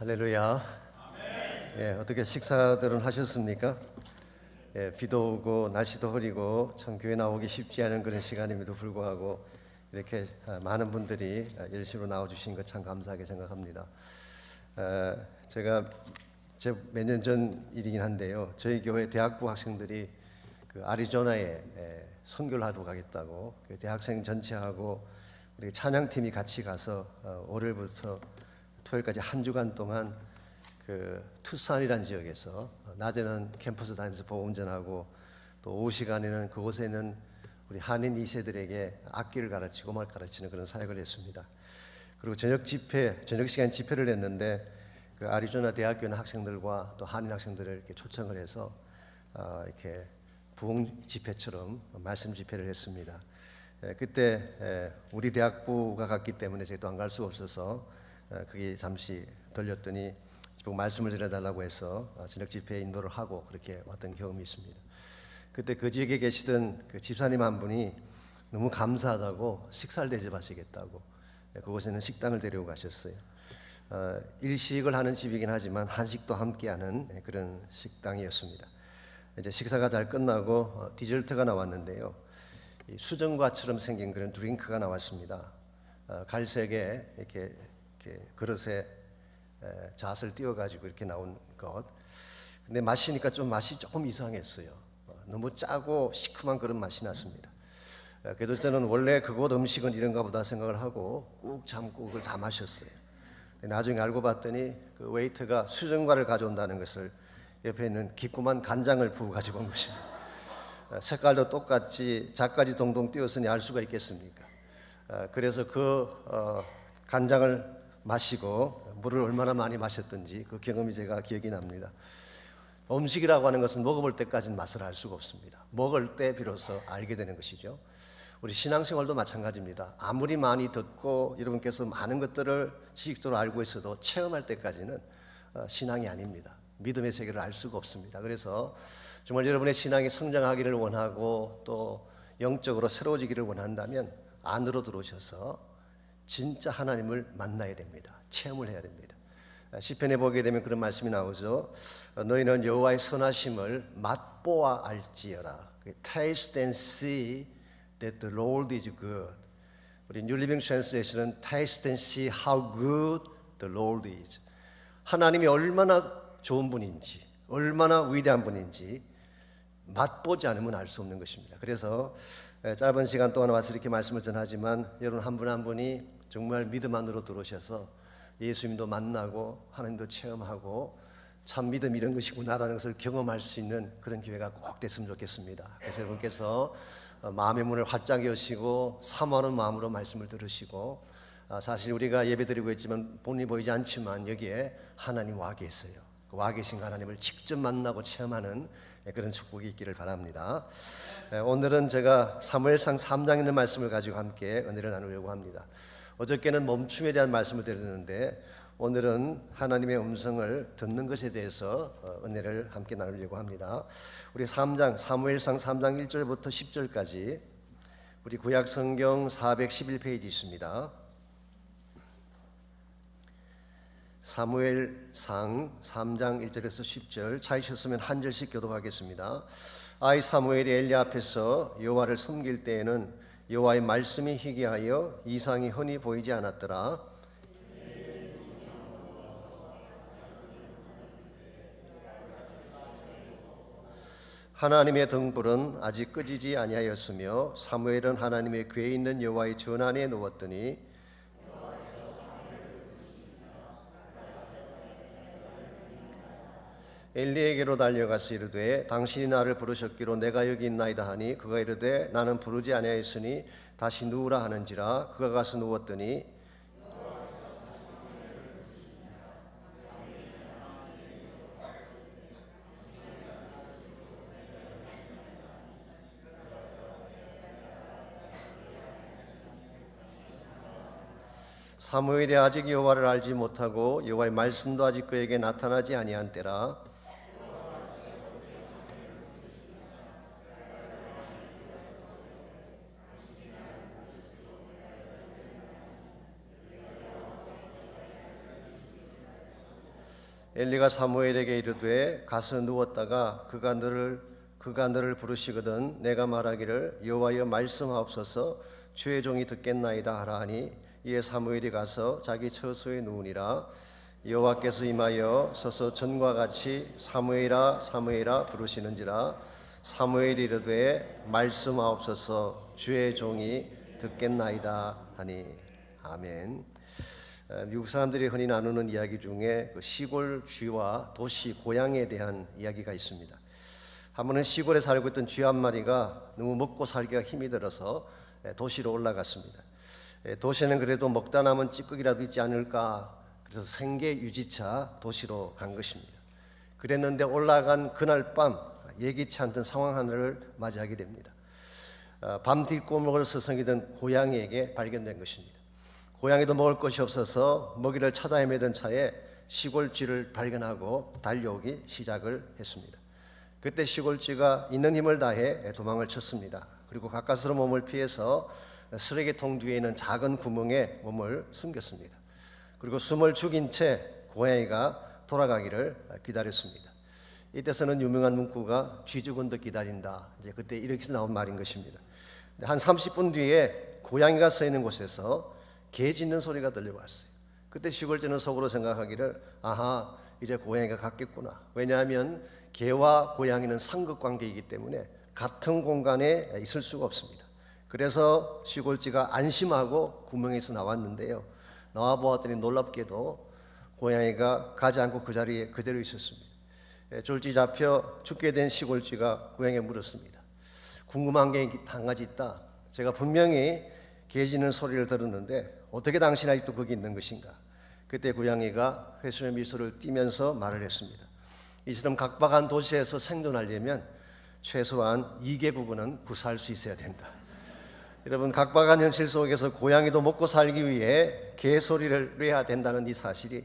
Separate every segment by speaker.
Speaker 1: 할렐루야. 예, 어떻게 식사들은 하셨습니까? 예, 비도 오고 날씨도 흐리고 참 교회 나오기 쉽지 않은 그런 시간임에도 불구하고 이렇게 많은 분들이 열심히 나와주신 것 참 감사하게 생각합니다. 제가 몇 년 전 일이긴 한데요. 저희 교회 대학부 학생들이 그 애리조나에 선교를 하러 가겠다고 그 대학생 전체하고 우리 찬양팀이 같이 가서 월요일부터 토요일까지 한 주간 동안 그 투싼이라는 지역에서 낮에는 캠퍼스 다니면서 복음전하고 또 오후 시간에는 그곳에 있는 우리 한인 2세들에게 악기를 가르치고 뭘 가르치는 그런 사역을 했습니다. 그리고 저녁 시간 집회를 했는데 그 애리조나 대학교 있는 학생들과 또 한인 학생들을 이렇게 초청을 해서 이렇게 부흥 집회처럼 말씀 집회를 했습니다. 그때 우리 대학부가 갔기 때문에 제가 또 안 갈 수가 없어서 거기 잠시 들렸더니 말씀을 전해달라고 해서 저녁 집회에 인도를 하고 그렇게 왔던 경험이 있습니다. 그때 그 지역에 계시던 그 집사님 한 분이 너무 감사하다고 식사를 대접하시겠다고 그곳에는 식당을 데리고 가셨어요. 일식을 하는 집이긴 하지만 한식도 함께하는 그런 식당이었습니다. 이제 식사가 잘 끝나고 디저트가 나왔는데요. 수정과처럼 생긴 그런 드링크가 나왔습니다. 갈색에 이렇게 그릇에 잣을 띄워가지고 이렇게 나온 것. 근데 마시니까 맛이 조금 이상했어요. 너무 짜고 시큼한 그런 맛이 났습니다. 그래도 저는 원래 그곳 음식은 이런가 보다 생각을 하고 꾹 참고 그걸 다 마셨어요. 나중에 알고 봤더니 그 웨이터가 수정과를 가져온다는 것을 옆에 있는 기꾸만 간장을 부어 가지고 온 것입니다. 색깔도 똑같이 잣까지 동동 띄웠으니 알 수가 있겠습니까? 그래서 그 간장을 마시고 물을 얼마나 많이 마셨던지 그 경험이 제가 기억이 납니다. 음식이라고 하는 것은 먹어볼 때까지는 맛을 알 수가 없습니다. 먹을 때 비로소 알게 되는 것이죠. 우리 신앙생활도 마찬가지입니다. 아무리 많이 듣고 여러분께서 많은 것들을 지식적으로 알고 있어도 체험할 때까지는 신앙이 아닙니다. 믿음의 세계를 알 수가 없습니다. 그래서 정말 여러분의 신앙이 성장하기를 원하고 또 영적으로 새로워지기를 원한다면 안으로 들어오셔서 진짜 하나님을 만나야 됩니다. 체험을 해야 됩니다. 시편에 보게 되면 그런 말씀이 나오죠. 너희는 여호와의 선하심을 맛보아 알지어라. Taste and see that the Lord is good. 우리 New Living Translation은 Taste and see how good the Lord is. 하나님이 얼마나 좋은 분인지, 얼마나 위대한 분인지 맛보지 않으면 알 수 없는 것입니다. 그래서 짧은 시간 동안 와서 이렇게 말씀을 전하지만 여러분 한 분 한 분이 정말 믿음 안으로 들어오셔서 예수님도 만나고 하나님도 체험하고 참 믿음 이런 것이구나라는 것을 경험할 수 있는 그런 기회가 꼭 됐으면 좋겠습니다. 그래서 여러분께서 마음의 문을 활짝 여시고 사모하는 마음으로 말씀을 들으시고 사실 우리가 예배드리고 있지만 본인이 보이지 않지만 여기에 하나님 와 계세요. 와 계신 하나님을 직접 만나고 체험하는 그런 축복이 있기를 바랍니다. 오늘은 제가 사무엘상 3장에 있는 말씀을 가지고 함께 은혜를 나누려고 합니다. 어저께는 멈춤에 대한 말씀을 드렸는데 오늘은 하나님의 음성을 듣는 것에 대해서 은혜를 함께 나누려고 합니다. 우리 사무엘상 3장 1절부터 10절까지 우리 구약 성경 411페이지 있습니다. 사무엘상 3장 1절에서 10절 찾으셨으면 한 절씩 교독하겠습니다. 아이 사무엘이 엘리 앞에서 여호와를 섬길 때에는 여호와의 말씀이 희귀하여 이상이 흔히 보이지 않았더라. 하나님의 등불은 아직 꺼지지 아니하였으며 사무엘은 하나님의 궤에 있는 여호와의 전안에 누웠더니 엘리에게로 달려가서 이르되 당신이 나를 부르셨기로 내가 여기 있나이다 하니 그가 이르되 나는 부르지 아니하였으니 다시 누우라 하는지라. 그가 가서 누웠더니 사무엘이 아직 여호와를 알지 못하고 여호와의 말씀도 아직 그에게 나타나지 아니한 때라. 엘리가 사무엘에게 이르되 가서 누웠다가 그가 너를 부르시거든 내가 말하기를 여호와여 말씀하옵소서 주의 종이 듣겠나이다 하라 하니 이에 사무엘이 가서 자기 처소에 누우니라. 여호와께서 임하여 서서 전과 같이 사무엘아 사무엘아 부르시는지라. 사무엘이 이르되 말씀하옵소서 주의 종이 듣겠나이다 하니. 아멘. 미국 사람들이 흔히 나누는 이야기 중에 시골 쥐와 도시 고양이에 대한 이야기가 있습니다. 한 번은 시골에 살고 있던 쥐 한 마리가 너무 먹고 살기가 힘이 들어서 도시로 올라갔습니다. 도시는 그래도 먹다 남은 찌꺼기라도 있지 않을까, 그래서 생계 유지차 도시로 간 것입니다. 그랬는데 올라간 그날 밤 예기치 않던 상황 하나를 맞이하게 됩니다. 밤 뒷골목을 서성이던 고양이에게 발견된 것입니다. 고양이도 먹을 것이 없어서 먹이를 찾아 헤매던 차에 시골쥐를 발견하고 달려오기 시작을 했습니다. 그때 시골쥐가 있는 힘을 다해 도망을 쳤습니다. 그리고 가까스로 몸을 피해서 쓰레기통 뒤에 있는 작은 구멍에 몸을 숨겼습니다. 그리고 숨을 죽인 채 고양이가 돌아가기를 기다렸습니다. 이때서는 유명한 문구가 쥐 죽은 듯 기다린다. 이제 그때 이렇게 나온 말인 것입니다. 한 30분 뒤에 고양이가 서 있는 곳에서 개 짖는 소리가 들려왔어요. 그때 시골쥐는 속으로 생각하기를 아하 이제 고양이가 갔겠구나. 왜냐하면 개와 고양이는 상극관계이기 때문에 같은 공간에 있을 수가 없습니다. 그래서 시골쥐가 안심하고 구멍에서 나왔는데요. 나와 보았더니 놀랍게도 고양이가 가지 않고 그 자리에 그대로 있었습니다. 졸지 잡혀 죽게 된 시골쥐가 고양이에 물었습니다. 궁금한 게 한 가지 있다. 제가 분명히 개 짖는 소리를 들었는데 어떻게 당신 아직도 거기 있는 것인가? 그때 고양이가 회심의 미소를 띠면서 말을 했습니다. 이처럼 각박한 도시에서 생존하려면 최소한 2개 부분은 구사할 수 있어야 된다. 여러분, 각박한 현실 속에서 고양이도 먹고 살기 위해 개 소리를 내야 된다는 이 사실이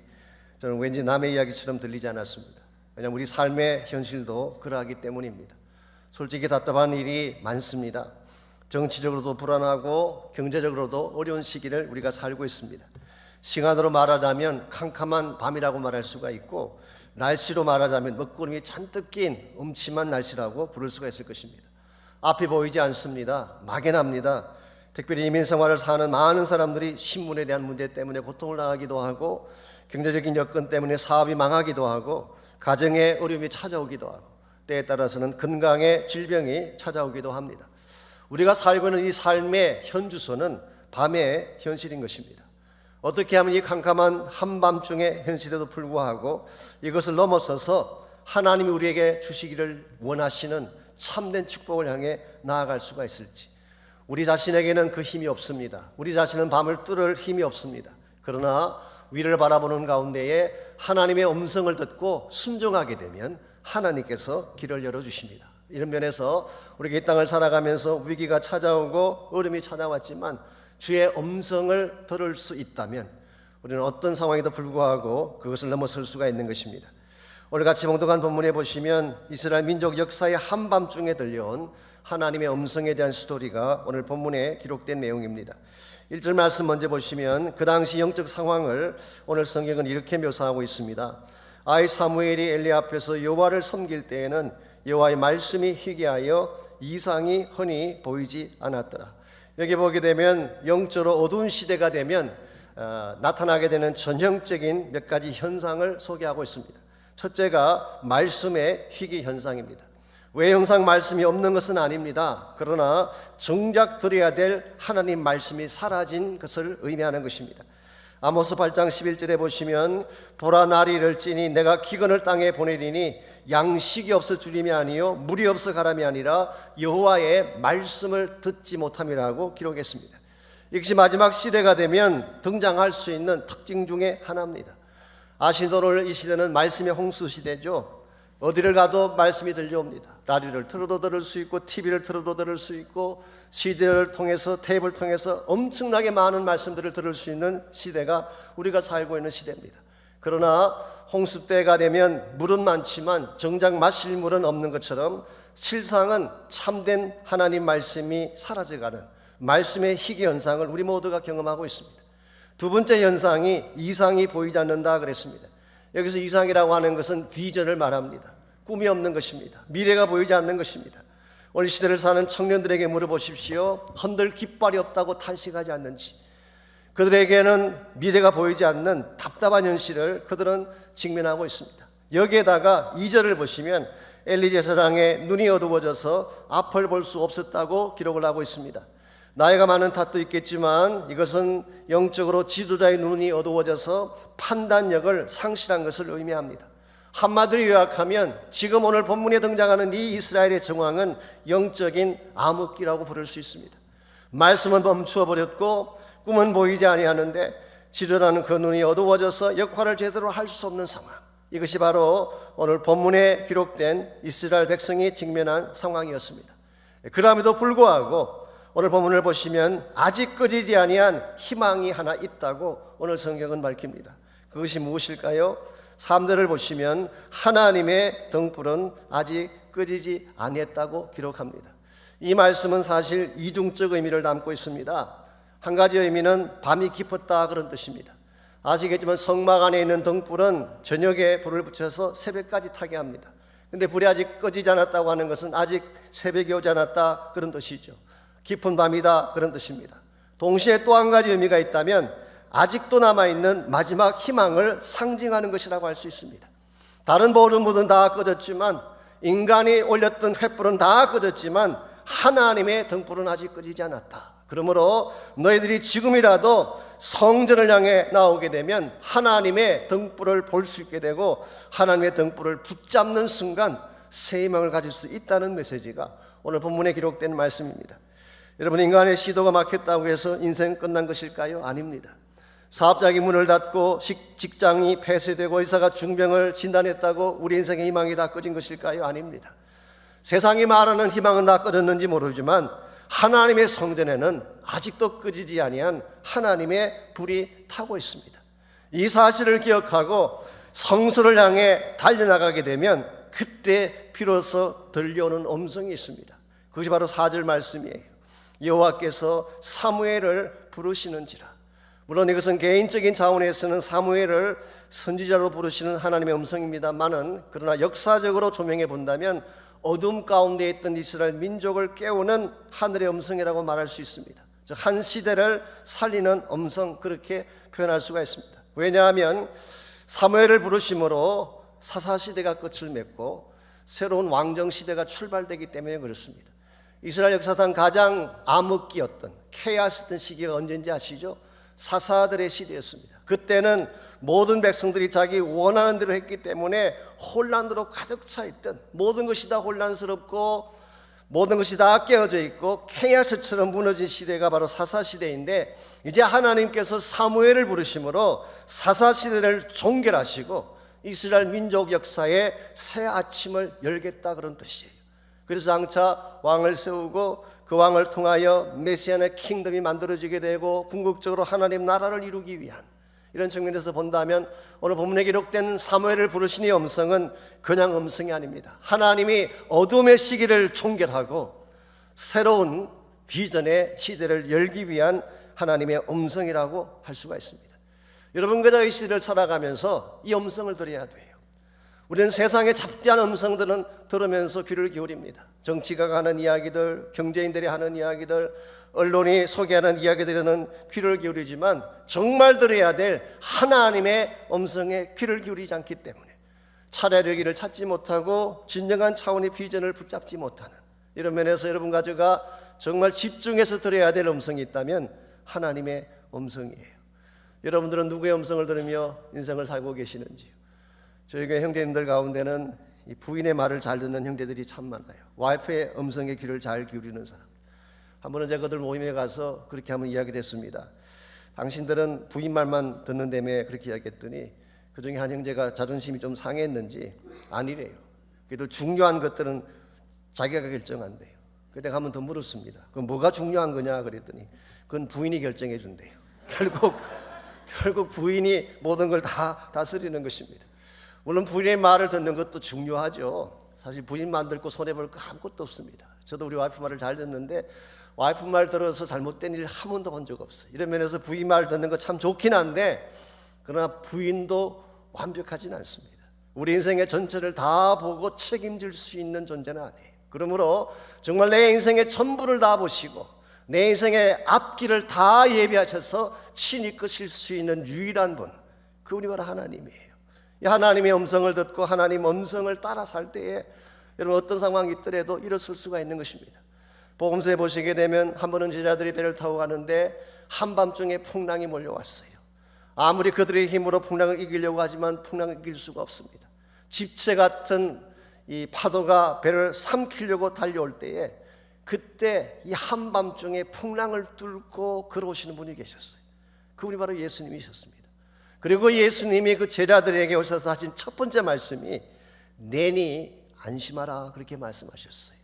Speaker 1: 저는 왠지 남의 이야기처럼 들리지 않았습니다. 왜냐하면 우리 삶의 현실도 그러하기 때문입니다. 솔직히 답답한 일이 많습니다. 정치적으로도 불안하고 경제적으로도 어려운 시기를 우리가 살고 있습니다. 시간으로 말하자면 캄캄한 밤이라고 말할 수가 있고, 날씨로 말하자면 먹구름이 잔뜩 낀 음침한 날씨라고 부를 수가 있을 것입니다. 앞이 보이지 않습니다. 막연합니다. 특별히 이민 생활을 사는 많은 사람들이 신분에 대한 문제 때문에 고통을 당하기도 하고, 경제적인 여건 때문에 사업이 망하기도 하고, 가정에 어려움이 찾아오기도 하고, 때에 따라서는 건강에 질병이 찾아오기도 합니다. 우리가 살고 있는 이 삶의 현주소는 밤의 현실인 것입니다. 어떻게 하면 이 캄캄한 한밤중의 현실에도 불구하고 이것을 넘어서서 하나님이 우리에게 주시기를 원하시는 참된 축복을 향해 나아갈 수가 있을지. 우리 자신에게는 그 힘이 없습니다. 우리 자신은 밤을 뚫을 힘이 없습니다. 그러나 위를 바라보는 가운데에 하나님의 음성을 듣고 순종하게 되면 하나님께서 길을 열어주십니다. 이런 면에서 우리가 이 땅을 살아가면서 위기가 찾아오고 어려움이 찾아왔지만 주의 음성을 들을 수 있다면 우리는 어떤 상황에도 불구하고 그것을 넘어설 수가 있는 것입니다. 오늘 같이 봉독한 본문에 보시면 이스라엘 민족 역사의 한밤중에 들려온 하나님의 음성에 대한 스토리가 오늘 본문에 기록된 내용입니다. 1절 말씀 먼저 보시면 그 당시 영적 상황을 오늘 성경은 이렇게 묘사하고 있습니다. 아이 사무엘이 엘리 앞에서 여호와를 섬길 때에는 여호와의 말씀이 희귀하여 이상이 흔히 보이지 않았더라. 여기 보게 되면 영적으로 어두운 시대가 되면 나타나게 되는 전형적인 몇 가지 현상을 소개하고 있습니다. 첫째가 말씀의 희귀 현상입니다. 외형상 말씀이 없는 것은 아닙니다. 그러나 정작 드려야 될 하나님 말씀이 사라진 것을 의미하는 것입니다. 아모스 8장 11절에 보시면 보라 날이 이를지니 내가 기근을 땅에 보내리니 양식이 없어 주림이 아니요 물이 없어 가람이 아니라 여호와의 말씀을 듣지 못함이라고 기록했습니다. 이것이 마지막 시대가 되면 등장할 수 있는 특징 중에 하나입니다. 아시도를 이 시대는 말씀의 홍수 시대죠. 어디를 가도 말씀이 들려옵니다. 라디오를 틀어도 들을 수 있고 TV를 틀어도 들을 수 있고 CD를 통해서 테이프를 통해서 엄청나게 많은 말씀들을 들을 수 있는 시대가 우리가 살고 있는 시대입니다. 그러나 홍수 때가 되면 물은 많지만 정작 마실 물은 없는 것처럼 실상은 참된 하나님 말씀이 사라져가는 말씀의 희귀 현상을 우리 모두가 경험하고 있습니다. 두 번째 현상이 이상이 보이지 않는다 그랬습니다. 여기서 이상이라고 하는 것은 비전을 말합니다. 꿈이 없는 것입니다. 미래가 보이지 않는 것입니다. 오늘 시대를 사는 청년들에게 물어보십시오. 헌들 깃발이 없다고 탄식하지 않는지. 그들에게는 미래가 보이지 않는 답답한 현실을 그들은 직면하고 있습니다. 여기에다가 2절을 보시면 엘리 제사장의 눈이 어두워져서 앞을 볼 수 없었다고 기록을 하고 있습니다. 나이가 많은 탓도 있겠지만 이것은 영적으로 지도자의 눈이 어두워져서 판단력을 상실한 것을 의미합니다. 한마디로 요약하면 지금 오늘 본문에 등장하는 이 이스라엘의 정황은 영적인 암흑기라고 부를 수 있습니다. 말씀은 멈추어 버렸고 꿈은 보이지 아니하는데 지도자는 그 눈이 어두워져서 역할을 제대로 할 수 없는 상황. 이것이 바로 오늘 본문에 기록된 이스라엘 백성이 직면한 상황이었습니다. 그럼에도 불구하고 오늘 본문을 보시면 아직 꺼지지 아니한 희망이 하나 있다고 오늘 성경은 밝힙니다. 그것이 무엇일까요? 3절을 보시면 하나님의 등불은 아직 꺼지지 아니했다고 기록합니다. 이 말씀은 사실 이중적 의미를 담고 있습니다. 한 가지 의미는 밤이 깊었다 그런 뜻입니다. 아시겠지만 성막 안에 있는 등불은 저녁에 불을 붙여서 새벽까지 타게 합니다. 근데 불이 아직 꺼지지 않았다고 하는 것은 아직 새벽이 오지 않았다 그런 뜻이죠. 깊은 밤이다 그런 뜻입니다. 동시에 또 한 가지 의미가 있다면 아직도 남아있는 마지막 희망을 상징하는 것이라고 할 수 있습니다. 다른 모든 다 꺼졌지만 인간이 올렸던 횃불은 다 꺼졌지만 하나님의 등불은 아직 꺼지지 않았다. 그러므로 너희들이 지금이라도 성전을 향해 나오게 되면 하나님의 등불을 볼 수 있게 되고 하나님의 등불을 붙잡는 순간 새 희망을 가질 수 있다는 메시지가 오늘 본문에 기록된 말씀입니다. 여러분, 인간의 시도가 막혔다고 해서 인생 끝난 것일까요? 아닙니다. 사업장이 문을 닫고 직장이 폐쇄되고 의사가 중병을 진단했다고 우리 인생의 희망이 다 꺼진 것일까요? 아닙니다. 세상이 말하는 희망은 다 꺼졌는지 모르지만 하나님의 성전에는 아직도 꺼지지 아니한 하나님의 불이 타고 있습니다. 이 사실을 기억하고 성소를 향해 달려나가게 되면 그때 비로소 들려오는 음성이 있습니다. 그것이 바로 4절 말씀이에요. 여호와께서 사무엘을 부르시는지라. 물론 이것은 개인적인 차원에서는 사무엘을 선지자로 부르시는 하나님의 음성입니다만은 그러나 역사적으로 조명해 본다면 어둠 가운데 있던 이스라엘 민족을 깨우는 하늘의 음성이라고 말할 수 있습니다. 즉 한 시대를 살리는 음성, 그렇게 표현할 수가 있습니다. 왜냐하면 사무엘을 부르심으로 사사시대가 끝을 맺고 새로운 왕정시대가 출발되기 때문에 그렇습니다. 이스라엘 역사상 가장 암흑기였던 케아스였던 시기가 언제인지 아시죠? 사사들의 시대였습니다. 그때는 모든 백성들이 자기 원하는 대로 했기 때문에 혼란으로 가득 차 있던, 모든 것이 다 혼란스럽고 모든 것이 다 깨어져 있고 케아스처럼 무너진 시대가 바로 사사시대인데, 이제 하나님께서 사무엘을 부르심으로 사사시대를 종결하시고 이스라엘 민족 역사의 새 아침을 열겠다 그런 뜻이에요. 그래서 장차 왕을 세우고 그 왕을 통하여 메시아의 킹덤이 만들어지게 되고 궁극적으로 하나님 나라를 이루기 위한, 이런 측면에서 본다면 오늘 본문에 기록된 사무엘을 부르시니 음성은 그냥 음성이 아닙니다. 하나님이 어둠의 시기를 종결하고 새로운 비전의 시대를 열기 위한 하나님의 음성이라고 할 수가 있습니다. 여러분, 그저 이 시대를 살아가면서 이 음성을 들어야 돼요. 우리는 세상의 잡다한 음성들은 들으면서 귀를 기울입니다. 정치가가 하는 이야기들, 경제인들이 하는 이야기들, 언론이 소개하는 이야기들에는 귀를 기울이지만 정말 들어야 될 하나님의 음성에 귀를 기울이지 않기 때문에 차례의 길을 찾지 못하고 진정한 차원의 비전을 붙잡지 못하는, 이런 면에서 여러분과 제가 정말 집중해서 들어야 될 음성이 있다면 하나님의 음성이에요. 여러분들은 누구의 음성을 들으며 인생을 살고 계시는지요? 저희 교회 형제님들 가운데는 이 부인의 말을 잘 듣는 형제들이 참 많아요. 와이프의 음성에 귀를 잘 기울이는 사람. 한 번은 제가 그들 모임에 가서 그렇게 한번 이야기를 했습니다. 당신들은 부인 말만 듣는다며 그렇게 이야기했더니 그 중에 한 형제가 자존심이 좀 상했는지 아니래요. 그래도 중요한 것들은 자기가 결정한대요. 그래서 내가 한 번 더 물었습니다. 그럼 뭐가 중요한 거냐 그랬더니 그건 부인이 결정해 준대요. 결국 부인이 모든 걸 다 다스리는 것입니다. 물론 부인의 말을 듣는 것도 중요하죠. 사실 부인만 듣고 손해볼 거 아무것도 없습니다. 저도 우리 와이프 말을 잘 듣는데 와이프 말 들어서 잘못된 일 한 번도 본 적 없어요. 이런 면에서 부인 말 듣는 거 참 좋긴 한데, 그러나 부인도 완벽하지는 않습니다. 우리 인생의 전체를 다 보고 책임질 수 있는 존재는 아니에요. 그러므로 정말 내 인생의 전부를 다 보시고 내 인생의 앞길을 다 예비하셔서 친히 끄실 수 있는 유일한 분, 그분이 바로 하나님이에요. 이 하나님의 음성을 듣고 하나님 음성을 따라 살 때에 여러분 어떤 상황이 있더라도 일어설 수가 있는 것입니다. 복음서에 보시게 되면 한 번은 제자들이 배를 타고 가는데 한밤중에 풍랑이 몰려왔어요. 아무리 그들의 힘으로 풍랑을 이기려고 하지만 풍랑을 이길 수가 없습니다. 집체 같은 이 파도가 배를 삼키려고 달려올 때에 그때 이 한밤중에 풍랑을 뚫고 걸어오시는 분이 계셨어요. 그분이 바로 예수님이셨습니다. 그리고 예수님이 그 제자들에게 오셔서 하신 첫 번째 말씀이 내니 안심하라, 그렇게 말씀하셨어요.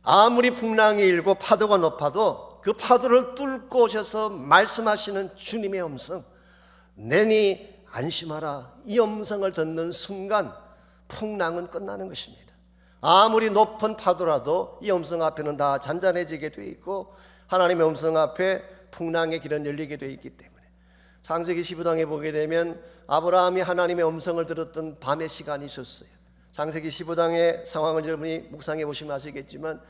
Speaker 1: 아무리 풍랑이 일고 파도가 높아도 그 파도를 뚫고 오셔서 말씀하시는 주님의 음성, 내니 안심하라, 이 음성을 듣는 순간 풍랑은 끝나는 것입니다. 아무리 높은 파도라도 이 음성 앞에는 다 잔잔해지게 되어 있고 하나님의 음성 앞에 풍랑의 길은 열리게 되어 있기 때문에 창세기 15장에 보게 되면 아브라함이 하나님의 음성을 들었던 밤의 시간이 있었어요. 창세기 15장의 상황을 여러분이 묵상해 보시면 아시겠지만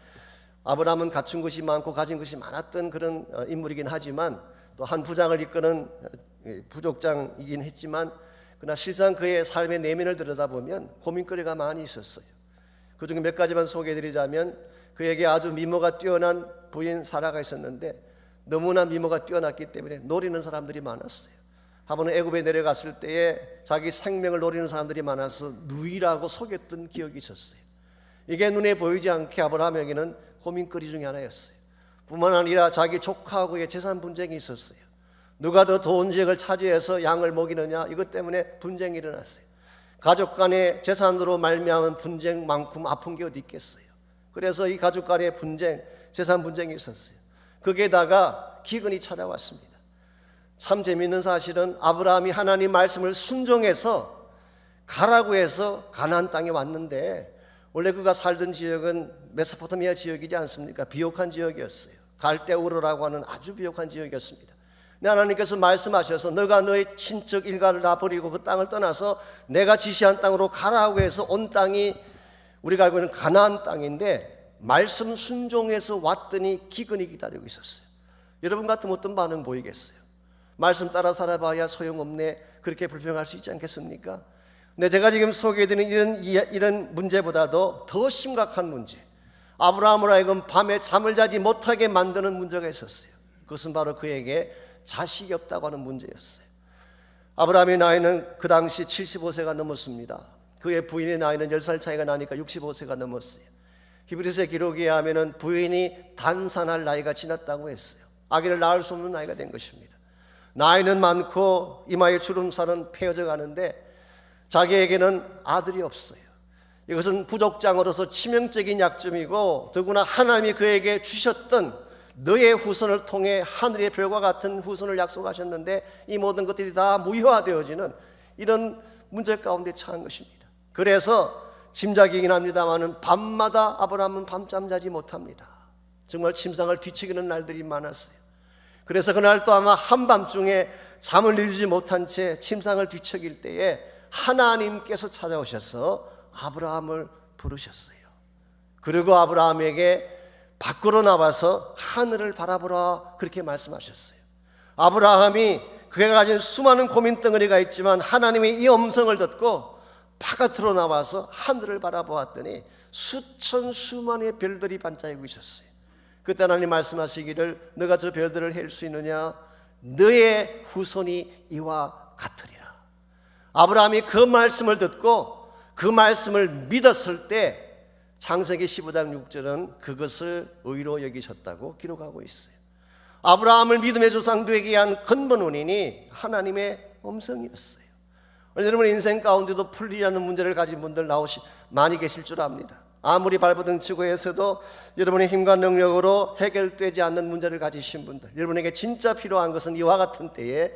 Speaker 1: 아브라함은 갖춘 것이 많고 가진 것이 많았던 그런 인물이긴 하지만 또 한 부장을 이끄는 부족장이긴 했지만 그러나 실상 그의 삶의 내면을 들여다보면 고민거리가 많이 있었어요. 그중에 몇 가지만 소개해드리자면 그에게 아주 미모가 뛰어난 부인 사라가 있었는데 너무나 미모가 뛰어났기 때문에 노리는 사람들이 많았어요. 한 번은 애굽에 내려갔을 때에 자기 생명을 노리는 사람들이 많아서 누이라고 속였던 기억이 있었어요. 이게 눈에 보이지 않게 아브라함에게는 고민거리 중에 하나였어요. 뿐만 아니라 자기 조카하고의 재산 분쟁이 있었어요. 누가 더 좋은 지역을 차지해서 양을 먹이느냐, 이것 때문에 분쟁이 일어났어요. 가족 간의 재산으로 말미암은 분쟁만큼 아픈 게 어디 있겠어요. 그래서 이 가족 간의 분쟁, 재산 분쟁이 있었어요. 거기에다가 기근이 찾아왔습니다. 참 재미있는 사실은 아브라함이 하나님 말씀을 순종해서 가라고 해서 가나안 땅에 왔는데 원래 그가 살던 지역은 메소포타미아 지역이지 않습니까? 비옥한 지역이었어요. 갈대우르라고 하는 아주 비옥한 지역이었습니다. 하나님께서 말씀하셔서 너가 너의 친척 일가를 다 버리고 그 땅을 떠나서 내가 지시한 땅으로 가라고 해서 온 땅이 우리가 알고 있는 가나안 땅인데 말씀 순종해서 왔더니 기근이 기다리고 있었어요. 여러분 같으면 어떤 반응 보이겠어요? 말씀 따라 살아봐야 소용없네, 그렇게 불평할 수 있지 않겠습니까? 근데 제가 지금 소개해드리는 이런 문제보다도 더 심각한 문제, 아브라함으로 하여금 밤에 잠을 자지 못하게 만드는 문제가 있었어요. 그것은 바로 그에게 자식이 없다고 하는 문제였어요. 아브라함의 나이는 그 당시 75세가 넘었습니다. 그의 부인의 나이는 10살 차이가 나니까 65세가 넘었어요. 히브리서 기록에 하면은 부인이 단산할 나이가 지났다고 했어요. 아기를 낳을 수 없는 나이가 된 것입니다. 나이는 많고 이마의 주름살은 폐어져 가는데 자기에게는 아들이 없어요. 이것은 부족장으로서 치명적인 약점이고 더구나 하나님이 그에게 주셨던 너의 후손을 통해 하늘의 별과 같은 후손을 약속하셨는데 이 모든 것들이 다 무효화되어지는 이런 문제 가운데 처한 것입니다. 그래서 짐작이긴 합니다마는 밤마다 아브라함은 밤잠 자지 못합니다. 정말 침상을 뒤척이는 날들이 많았어요. 그래서 그날 또 아마 한밤중에 잠을 이루지 못한 채 침상을 뒤척일 때에 하나님께서 찾아오셔서 아브라함을 부르셨어요. 그리고 아브라함에게 밖으로 나와서 하늘을 바라보라, 그렇게 말씀하셨어요. 아브라함이 그가 가진 수많은 고민 덩어리가 있지만 하나님의 이 음성을 듣고 바깥으로 나와서 하늘을 바라보았더니 수천 수만의 별들이 반짝이고 있었어요. 그때 하나님 말씀하시기를 너가 저 별들을 헬 수 있느냐? 너의 후손이 이와 같으리라. 아브라함이 그 말씀을 듣고 그 말씀을 믿었을 때 창세기 15장 6절은 그것을 의로 여기셨다고 기록하고 있어요. 아브라함을 믿음의 조상 되게 한 근본 원인이 하나님의 음성이었어요. 여러분 인생 가운데도 풀리지 않는 문제를 가진 분들 많이 계실 줄 압니다. 아무리 발버둥 치고 해서도 여러분의 힘과 능력으로 해결되지 않는 문제를 가지신 분들, 여러분에게 진짜 필요한 것은 이와 같은 때에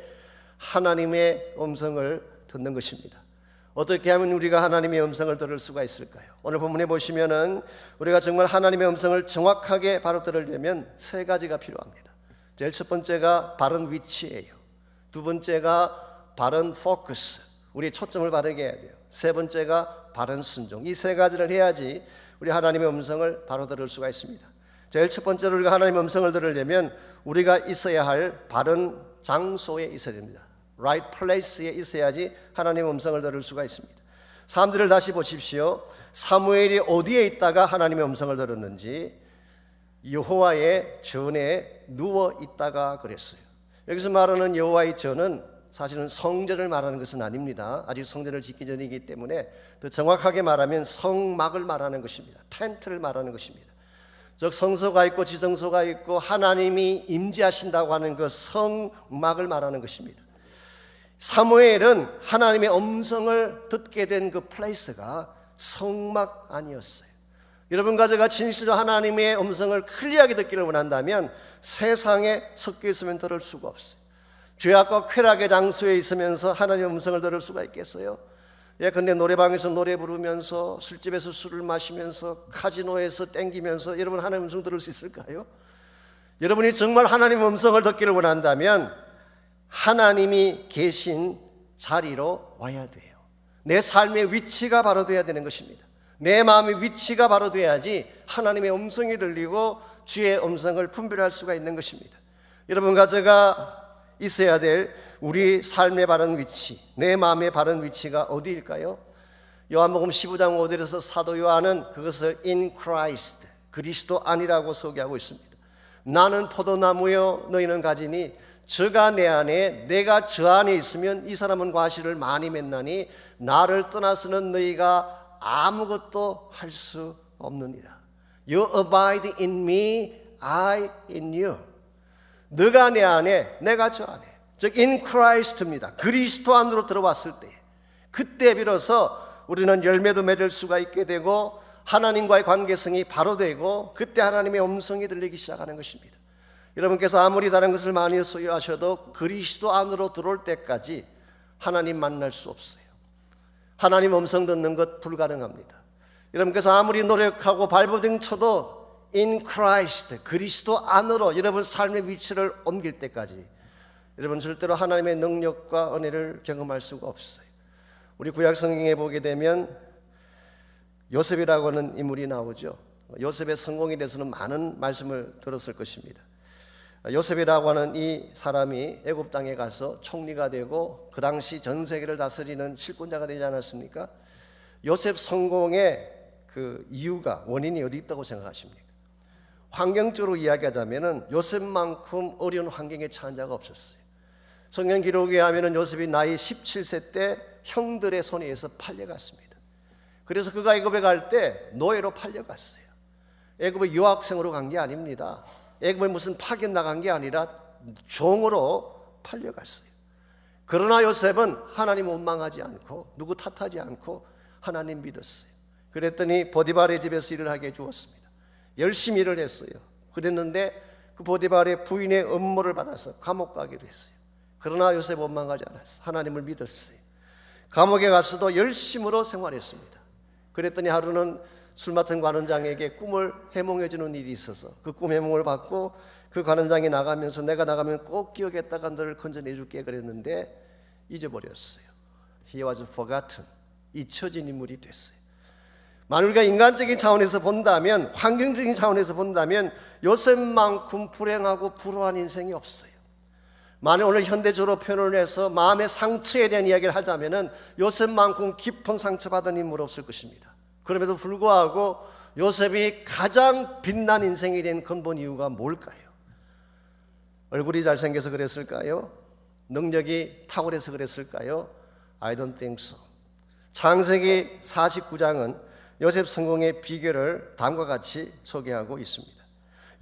Speaker 1: 하나님의 음성을 듣는 것입니다. 어떻게 하면 우리가 하나님의 음성을 들을 수가 있을까요? 오늘 본문에 보시면은 우리가 정말 하나님의 음성을 정확하게 바로 들으려면 세 가지가 필요합니다. 제일 첫 번째가 바른 위치예요. 두 번째가 바른 포커스, 우리 초점을 바르게 해야 돼요. 세 번째가 바른 순종. 이 세 가지를 해야지 우리 하나님의 음성을 바로 들을 수가 있습니다. 제일 첫 번째로 우리가 하나님의 음성을 들으려면 우리가 있어야 할 바른 장소에 있어야 됩니다. right place에 있어야지 하나님의 음성을 들을 수가 있습니다. 사람들을 다시 보십시오. 사무엘이 어디에 있다가 하나님의 음성을 들었는지 여호와의 전에 누워 있다가 그랬어요. 여기서 말하는 여호와의 전은 사실은 성전을 말하는 것은 아닙니다. 아직 성전을 짓기 전이기 때문에 더 정확하게 말하면 성막을 말하는 것입니다. 텐트를 말하는 것입니다. 즉 성소가 있고 지성소가 있고 하나님이 임재하신다고 하는 그 성막을 말하는 것입니다. 사무엘은 하나님의 음성을 듣게 된 그 플레이스가 성막 아니었어요. 여러분과 제가 진실로 하나님의 음성을 클리어하게 듣기를 원한다면 세상에 섞여 있으면 들을 수가 없어요. 죄악과 쾌락의 장소에 있으면서 하나님의 음성을 들을 수가 있겠어요? 근데 노래방에서 노래 부르면서 술집에서 술을 마시면서 카지노에서 땡기면서 여러분 하나님의 음성 들을 수 있을까요? 여러분이 정말 하나님의 음성을 듣기를 원한다면 하나님이 계신 자리로 와야 돼요. 내 삶의 위치가 바로 돼야 되는 것입니다. 내 마음의 위치가 바로 돼야지 하나님의 음성이 들리고 주의 음성을 분별할 수가 있는 것입니다. 여러분과 제가 있어야 될 우리 삶의 바른 위치, 내 마음의 바른 위치가 어디일까요? 요한복음 15장 5절에서 사도 요한은 그것을 in Christ, 그리스도 안이라고 소개하고 있습니다. 나는 포도나무요 너희는 가지니 저가 내 안에 내가 저 안에 있으면 이 사람은 과실을 많이 맺나니 나를 떠나서는 너희가 아무것도 할 수 없느니라. You abide in me, I in you. 너가 내 안에 내가 저 안에, 즉 in Christ입니다. 그리스도 안으로 들어왔을 때 그때 비로소 우리는 열매도 맺을 수가 있게 되고 하나님과의 관계성이 바로 되고 그때 하나님의 음성이 들리기 시작하는 것입니다. 여러분께서 아무리 다른 것을 많이 소유하셔도 그리스도 안으로 들어올 때까지 하나님 만날 수 없어요. 하나님 음성 듣는 것 불가능합니다. 여러분께서 아무리 노력하고 발버둥 쳐도 in Christ, 그리스도 안으로 여러분 삶의 위치를 옮길 때까지 여러분 절대로 하나님의 능력과 은혜를 경험할 수가 없어요. 우리 구약 성경에 보게 되면 요셉이라고 하는 인물이 나오죠. 요셉의 성공에 대해서는 많은 말씀을 들었을 것입니다. 요셉이라고 하는 이 사람이 애굽 땅에 가서 총리가 되고 그 당시 전 세계를 다스리는 실권자가 되지 않았습니까? 요셉 성공의 그 이유가 원인이 어디 있다고 생각하십니까? 환경적으로 이야기하자면 요셉만큼 어려운 환경에 처한 자가 없었어요. 성경 기록에 하면 요셉이 나이 17세 때 형들의 손에 의해서 팔려갔습니다. 그래서 그가 애굽에 갈 때 노예로 팔려갔어요. 애굽에 유학생으로 간 게 아닙니다. 애굽에 무슨 파견 나간 게 아니라 종으로 팔려갔어요. 그러나 요셉은 하나님 원망하지 않고 누구 탓하지 않고 하나님 믿었어요. 그랬더니 보디발의 집에서 일을 하게 해주었습니다. 열심히 일을 했어요. 그랬는데 그 보디발의 부인의 음모를 받아서 감옥 가기로 했어요. 그러나 요셉 원망하지 않았어요. 하나님을 믿었어요. 감옥에 가서도 열심으로 생활했습니다. 그랬더니 하루는 술 맡은 관원장에게 꿈을 해몽해 주는 일이 있어서 그 꿈 해몽을 받고 그 관원장이 나가면서 내가 나가면 꼭 기억했다가 너를 건져내 줄게 그랬는데 잊어버렸어요. He was forgotten. 잊혀진 인물이 됐어요. 만약 우리가 인간적인 차원에서 본다면, 환경적인 차원에서 본다면 요셉만큼 불행하고 불우한 인생이 없어요. 만약 오늘 현대적으로 표현을 해서 마음의 상처에 대한 이야기를 하자면 요셉만큼 깊은 상처받은 인물 없을 것입니다. 그럼에도 불구하고 요셉이 가장 빛난 인생이 된 근본 이유가 뭘까요? 얼굴이 잘생겨서 그랬을까요? 능력이 탁월해서 그랬을까요? I don't think so. 창세기 49장은 요셉 성공의 비결을 다음과 같이 소개하고 있습니다.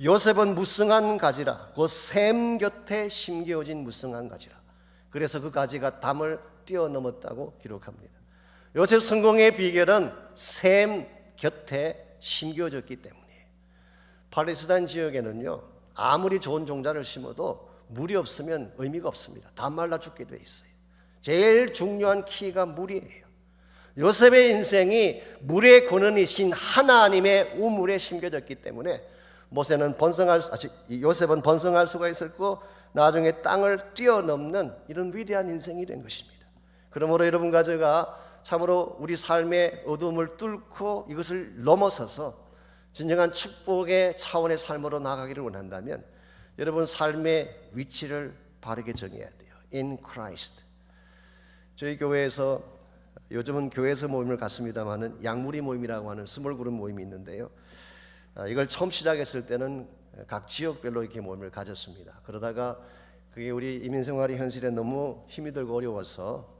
Speaker 1: 요셉은 무성한 가지라 곧 샘 곁에 심겨진 무성한 가지라. 그래서 그 가지가 담을 뛰어넘었다고 기록합니다. 요셉 성공의 비결은 샘 곁에 심겨졌기 때문이에요. 팔레스타인 지역에는요 아무리 좋은 종자를 심어도 물이 없으면 의미가 없습니다. 다 말라 죽게 돼 있어요. 제일 중요한 키가 물이에요. 요셉의 인생이 물의 근원이신 하나님의 우물에 심겨졌기 때문에 요셉은 번성할 수가 있었고 나중에 땅을 뛰어넘는 이런 위대한 인생이 된 것입니다. 그러므로 여러분과 제가 참으로 우리 삶의 어두움을 뚫고 이것을 넘어서서 진정한 축복의 차원의 삶으로 나아가기를 원한다면 여러분 삶의 위치를 바르게 정해야 돼요. In Christ. 저희 교회에서 요즘은 교회에서 모임을 갖습니다마는 양무리 모임이라고 하는 스몰 그룹 모임이 있는데요. 이걸 처음 시작했을 때는 각 지역별로 이렇게 모임을 가졌습니다. 그러다가 그게 우리 이민생활의 현실에 너무 힘이 들고 어려워서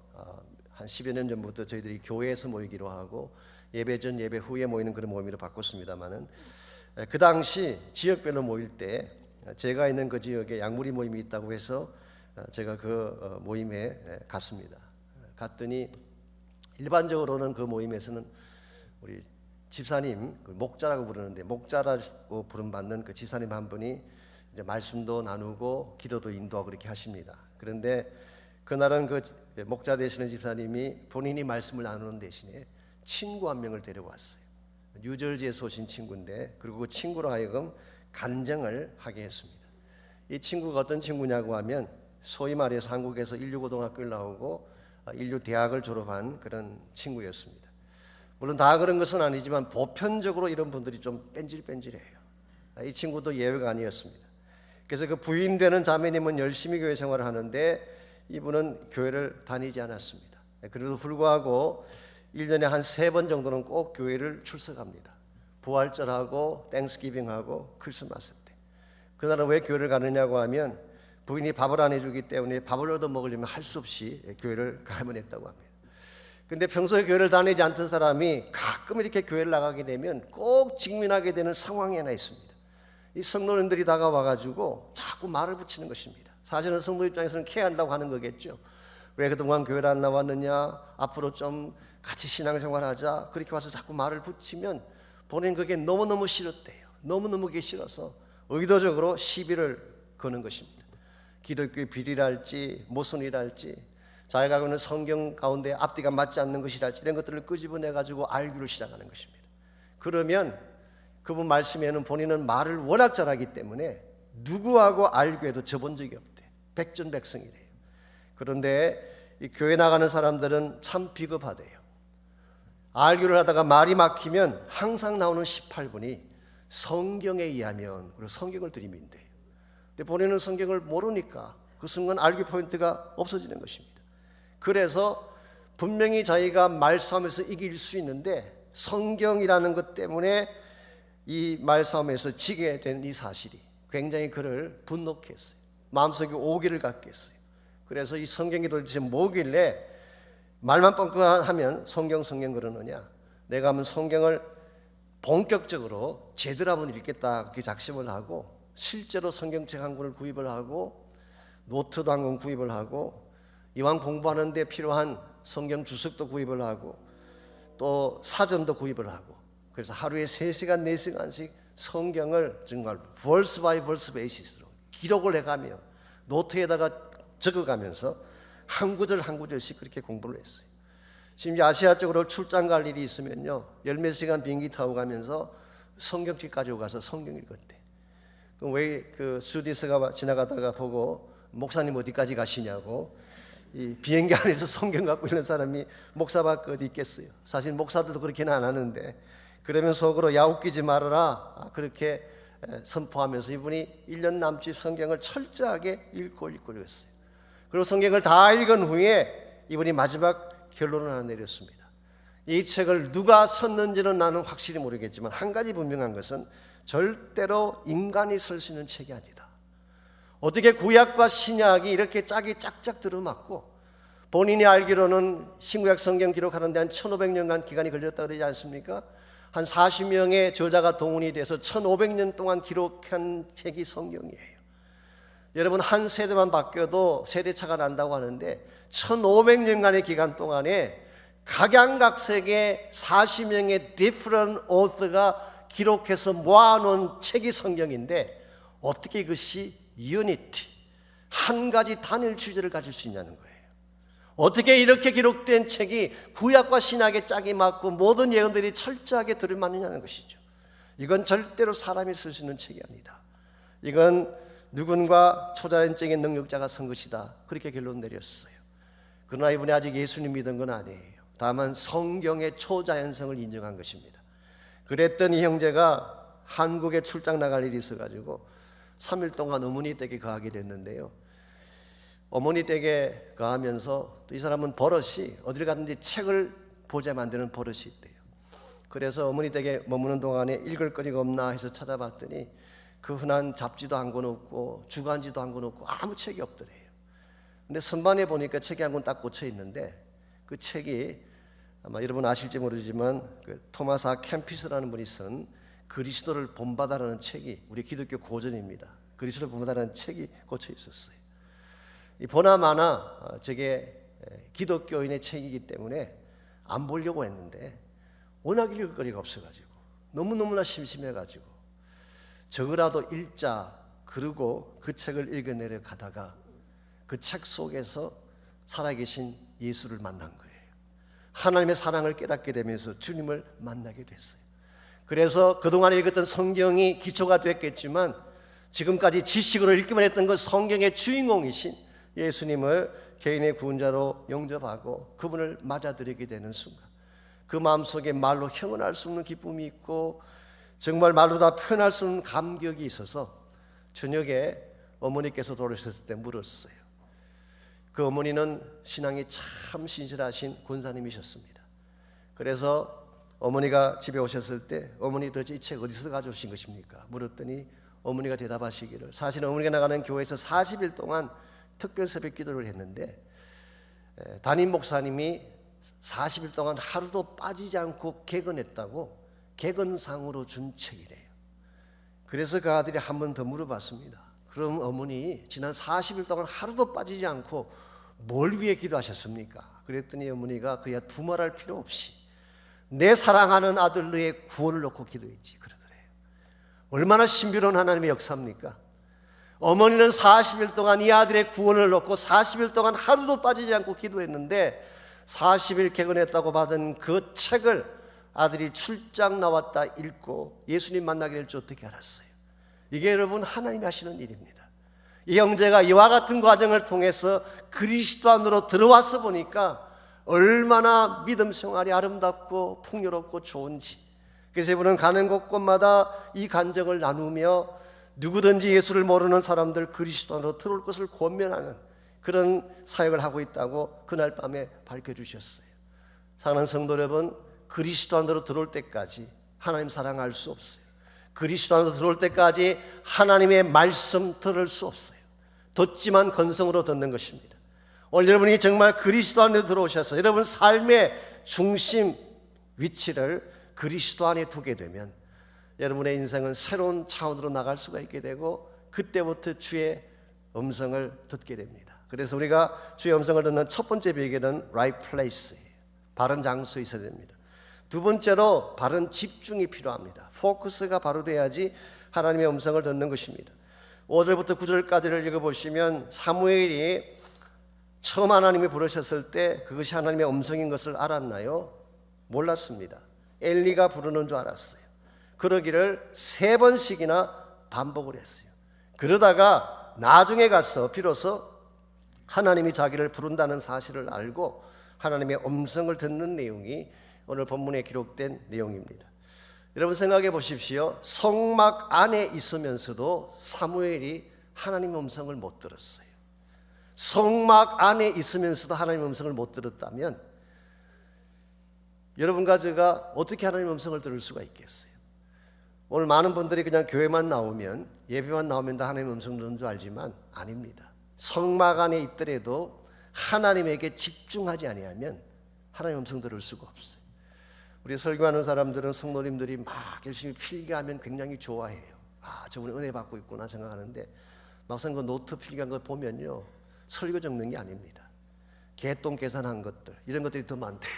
Speaker 1: 한 10여 년 전부터 저희들이 교회에서 모이기로 하고 예배 전 예배 후에 모이는 그런 모임으로 바꿨습니다마는 그 당시 지역별로 모일 때 제가 있는 그 지역에 양무리 모임이 있다고 해서 제가 그 모임에 갔습니다. 갔더니 일반적으로는 그 모임에서는 우리 집사님, 목자라고 부르는데 목자라고 부름받는 그 집사님 한 분이 이제 말씀도 나누고 기도도 인도하고 그렇게 하십니다. 그런데 그날은 그 목자 되시는 집사님이 본인이 말씀을 나누는 대신에 친구 한 명을 데려왔어요. 뉴저지에서 오신 친구인데 그리고 그 친구로 하여금 간증을 하게 했습니다. 이 친구가 어떤 친구냐고 하면 소위 말해서 한국에서 인류고등학교를 나오고 인류대학을 졸업한 그런 친구였습니다. 물론 다 그런 것은 아니지만 보편적으로 이런 분들이 좀 뺀질뺀질해요. 이 친구도 예외가 아니었습니다. 그래서 그 부인되는 자매님은 열심히 교회 생활을 하는데 이분은 교회를 다니지 않았습니다. 그래도 불구하고 1년에 한 3번 정도는 꼭 교회를 출석합니다. 부활절하고 땡스기빙하고 크리스마스 때. 그날은 왜 교회를 가느냐고 하면 부인이 밥을 안 해주기 때문에 밥을 얻어 먹으려면 할 수 없이 교회를 가야만 했다고 합니다. 근데 평소에 교회를 다니지 않던 사람이 가끔 이렇게 교회를 나가게 되면 꼭 직면하게 되는 상황이 하나 있습니다. 이 성도님들이 다가와가지고 자꾸 말을 붙이는 것입니다. 사실은 성도 입장에서는 케어한다고 하는 거겠죠. 왜 그동안 교회를 안 나왔느냐, 앞으로 좀 같이 신앙생활하자, 그렇게 와서 자꾸 말을 붙이면 본인 그게 너무너무 싫었대요. 너무너무 그게 싫어서 의도적으로 시비를 거는 것입니다. 기독교의 비리랄지 모순이랄지 자기가 갖고 있는 성경 가운데 앞뒤가 맞지 않는 것이랄지 이런 것들을 끄집어내가지고 알기로 시작하는 것입니다. 그러면 그분 말씀에는 본인은 말을 워낙 잘하기 때문에 누구하고 알교에도 접은 적이 없대. 백전백승이래요. 그런데 이 교회 나가는 사람들은 참 비겁하대요. 알교를 하다가 말이 막히면 항상 나오는 18분이 성경에 의하면 그리고 성경을 들이민대요. 근데 본인은 성경을 모르니까 그 순간 알교 포인트가 없어지는 것입니다. 그래서 분명히 자기가 말싸움에서 이길 수 있는데 성경이라는 것 때문에 이 말싸움에서 지게 된 이 사실이 굉장히 그를 분노케 했어요. 마음속에 오기를 갖게 했어요. 그래서 이 성경이 도대체 뭐길래 말만 뻥뻥하면 성경 그러느냐, 내가 한번 성경을 본격적으로 제대로 한번 읽겠다 그렇게 작심을 하고 실제로 성경책 한 권을 구입을 하고 노트도 한 권 구입을 하고 이왕 공부하는 데 필요한 성경 주석도 구입을 하고 또 사전도 구입을 하고 그래서 하루에 3시간 4시간씩 성경을 정말 verse by verse basis로 기록을 해가며 노트에다가 적어가면서 한 구절 한 구절씩 그렇게 공부를 했어요. 심지어 아시아 쪽으로 출장 갈 일이 있으면요 10몇 시간 비행기 타고 가면서 성경책 가지고 가서 성경 읽었대. 그럼 왜 그 스튜디스가 지나가다가 보고 목사님 어디까지 가시냐고, 이 비행기 안에서 성경 갖고 있는 사람이 목사밖에 어디 있겠어요. 사실 목사들도 그렇게는 안 하는데 그러면 속으로 야 웃기지 말아라 그렇게 선포하면서 이분이 1년 남짓 성경을 철저하게 읽고 그랬어요. 그리고 성경을 다 읽은 후에 이분이 마지막 결론을 하나 내렸습니다. 이 책을 누가 썼는지는 나는 확실히 모르겠지만 한 가지 분명한 것은 절대로 인간이 쓸 수 있는 책이 아니다. 어떻게 구약과 신약이 이렇게 짝이 짝짝 들어맞고 본인이 알기로는 신구약 성경 기록하는 데 한 1500년간 기간이 걸렸다고 그러지 않습니까? 한 40명의 저자가 동원이 돼서 1500년 동안 기록한 책이 성경이에요. 여러분 한 세대만 바뀌어도 세대차가 난다고 하는데 1500년간의 기간 동안에 각양각색의 40명의 different author가 기록해서 모아놓은 책이 성경인데 어떻게 이것이 unity, 한 가지 단일 주제를 가질 수 있냐는 거예요. 어떻게 이렇게 기록된 책이 구약과 신약의 짝이 맞고 모든 예언들이 철저하게 들어맞느냐는 것이죠. 이건 절대로 사람이 쓸 수 있는 책이 아니다. 이건 누군가 초자연적인 능력자가 쓴 것이다. 그렇게 결론 내렸어요. 그러나 이분이 아직 예수님 믿은 건 아니에요. 다만 성경의 초자연성을 인정한 것입니다. 그랬던 이 형제가 한국에 출장 나갈 일이 있어가지고 3일 동안 어머니 댁에 가게 됐는데요. 어머니 댁에 가면서 또 이 사람은 버릇이 어딜 가든지 책을 보자 만드는 버릇이 있대요. 그래서 어머니 댁에 머무는 동안에 읽을 거리가 없나 해서 찾아봤더니 그 흔한 잡지도 한 권 없고 주간지도 한 권 없고 아무 책이 없더래요. 근데 선반에 보니까 책이 한 권 딱 꽂혀 있는데 그 책이 아마 여러분 아실지 모르지만 그 토마스 아 캠피스라는 분이 쓴 그리스도를 본받아라는 책이 우리 기독교 고전입니다. 그리스도를 본받아라는 책이 꽂혀 있었어요. 이 보나마나 저게 기독교인의 책이기 때문에 안 보려고 했는데 워낙 읽을 거리가 없어가지고 너무너무나 심심해가지고 적어라도 읽자 그러고 그 책을 읽어내려 가다가 그 책 속에서 살아계신 예수를 만난 거예요. 하나님의 사랑을 깨닫게 되면서 주님을 만나게 됐어요. 그래서 그동안 읽었던 성경이 기초가 됐겠지만 지금까지 지식으로 읽기만 했던 그 성경의 주인공이신 예수님을 개인의 구원자로 영접하고 그분을 맞아들이게 되는 순간 그 마음속에 말로 형언할 수 없는 기쁨이 있고 정말 말로 다 표현할 수 없는 감격이 있어서 저녁에 어머니께서 돌아오셨을 때 물었어요. 그 어머니는 신앙이 참 신실하신 권사님이셨습니다. 그래서 어머니가 집에 오셨을 때 어머니 도대체 이 책 어디서 가져오신 것입니까? 물었더니 어머니가 대답하시기를 사실 어머니가 나가는 교회에서 40일 동안 특별 새벽 기도를 했는데 담임 목사님이 40일 동안 하루도 빠지지 않고 개근했다고 개근상으로 준 책이래요. 그래서 그 아들이 한 번 더 물어봤습니다. 그럼 어머니 지난 40일 동안 하루도 빠지지 않고 뭘 위해 기도하셨습니까? 그랬더니 어머니가 그야 두말할 필요 없이 내 사랑하는 아들의 구원을 놓고 기도했지 그러더래요. 얼마나 신비로운 하나님의 역사입니까? 어머니는 40일 동안 이 아들의 구원을 놓고 40일 동안 하루도 빠지지 않고 기도했는데 40일 개근했다고 받은 그 책을 아들이 출장 나왔다 읽고 예수님 만나게 될 줄 어떻게 알았어요? 이게 여러분 하나님이 하시는 일입니다. 이 형제가 이와 같은 과정을 통해서 그리스도 안으로 들어와서 보니까 얼마나 믿음 생활이 아름답고 풍요롭고 좋은지. 그래서 이분은 가는 곳곳마다 이 간증을 나누며 누구든지 예수를 모르는 사람들 그리스도 안으로 들어올 것을 권면하는 그런 사역을 하고 있다고 그날 밤에 밝혀주셨어요. 사랑하는 성도 여러분, 그리스도 안으로 들어올 때까지 하나님 사랑할 수 없어요. 그리스도 안으로 들어올 때까지 하나님의 말씀 들을 수 없어요. 듣지만 건성으로 듣는 것입니다. 오늘 여러분이 정말 그리스도 안에 들어오셔서 여러분 삶의 중심 위치를 그리스도 안에 두게 되면 여러분의 인생은 새로운 차원으로 나갈 수가 있게 되고 그때부터 주의 음성을 듣게 됩니다. 그래서 우리가 주의 음성을 듣는 첫 번째 비결은 right place예요. 바른 장소에 있어야 됩니다. 두 번째로 바른 집중이 필요합니다. 포커스가 바로 돼야지 하나님의 음성을 듣는 것입니다. 5절부터 9절까지를 읽어보시면 사무엘이 처음 하나님이 부르셨을 때 그것이 하나님의 음성인 것을 알았나요? 몰랐습니다. 엘리가 부르는 줄 알았어요. 그러기를 3번씩이나 반복을 했어요. 그러다가 나중에 가서 비로소 하나님이 자기를 부른다는 사실을 알고 하나님의 음성을 듣는 내용이 오늘 본문에 기록된 내용입니다. 여러분 생각해 보십시오. 성막 안에 있으면서도 사무엘이 하나님의 음성을 못 들었어요. 성막 안에 있으면서도 하나님의 음성을 못 들었다면 여러분과 제가 어떻게 하나님의 음성을 들을 수가 있겠어요? 오늘 많은 분들이 그냥 교회만 나오면 예배만 나오면 다 하나님의 음성을 듣는 줄 알지만 아닙니다. 성막 안에 있더라도 하나님에게 집중하지 아니하면 하나님의 음성 들을 수가 없어요. 우리 설교하는 사람들은 성도님들이 막 열심히 필기하면 굉장히 좋아해요. 아, 저분이 은혜 받고 있구나 생각하는데 막상 그 노트 필기한 거 보면요 설교 적는 게 아닙니다. 개똥 계산한 것들 이런 것들이 더 많대요.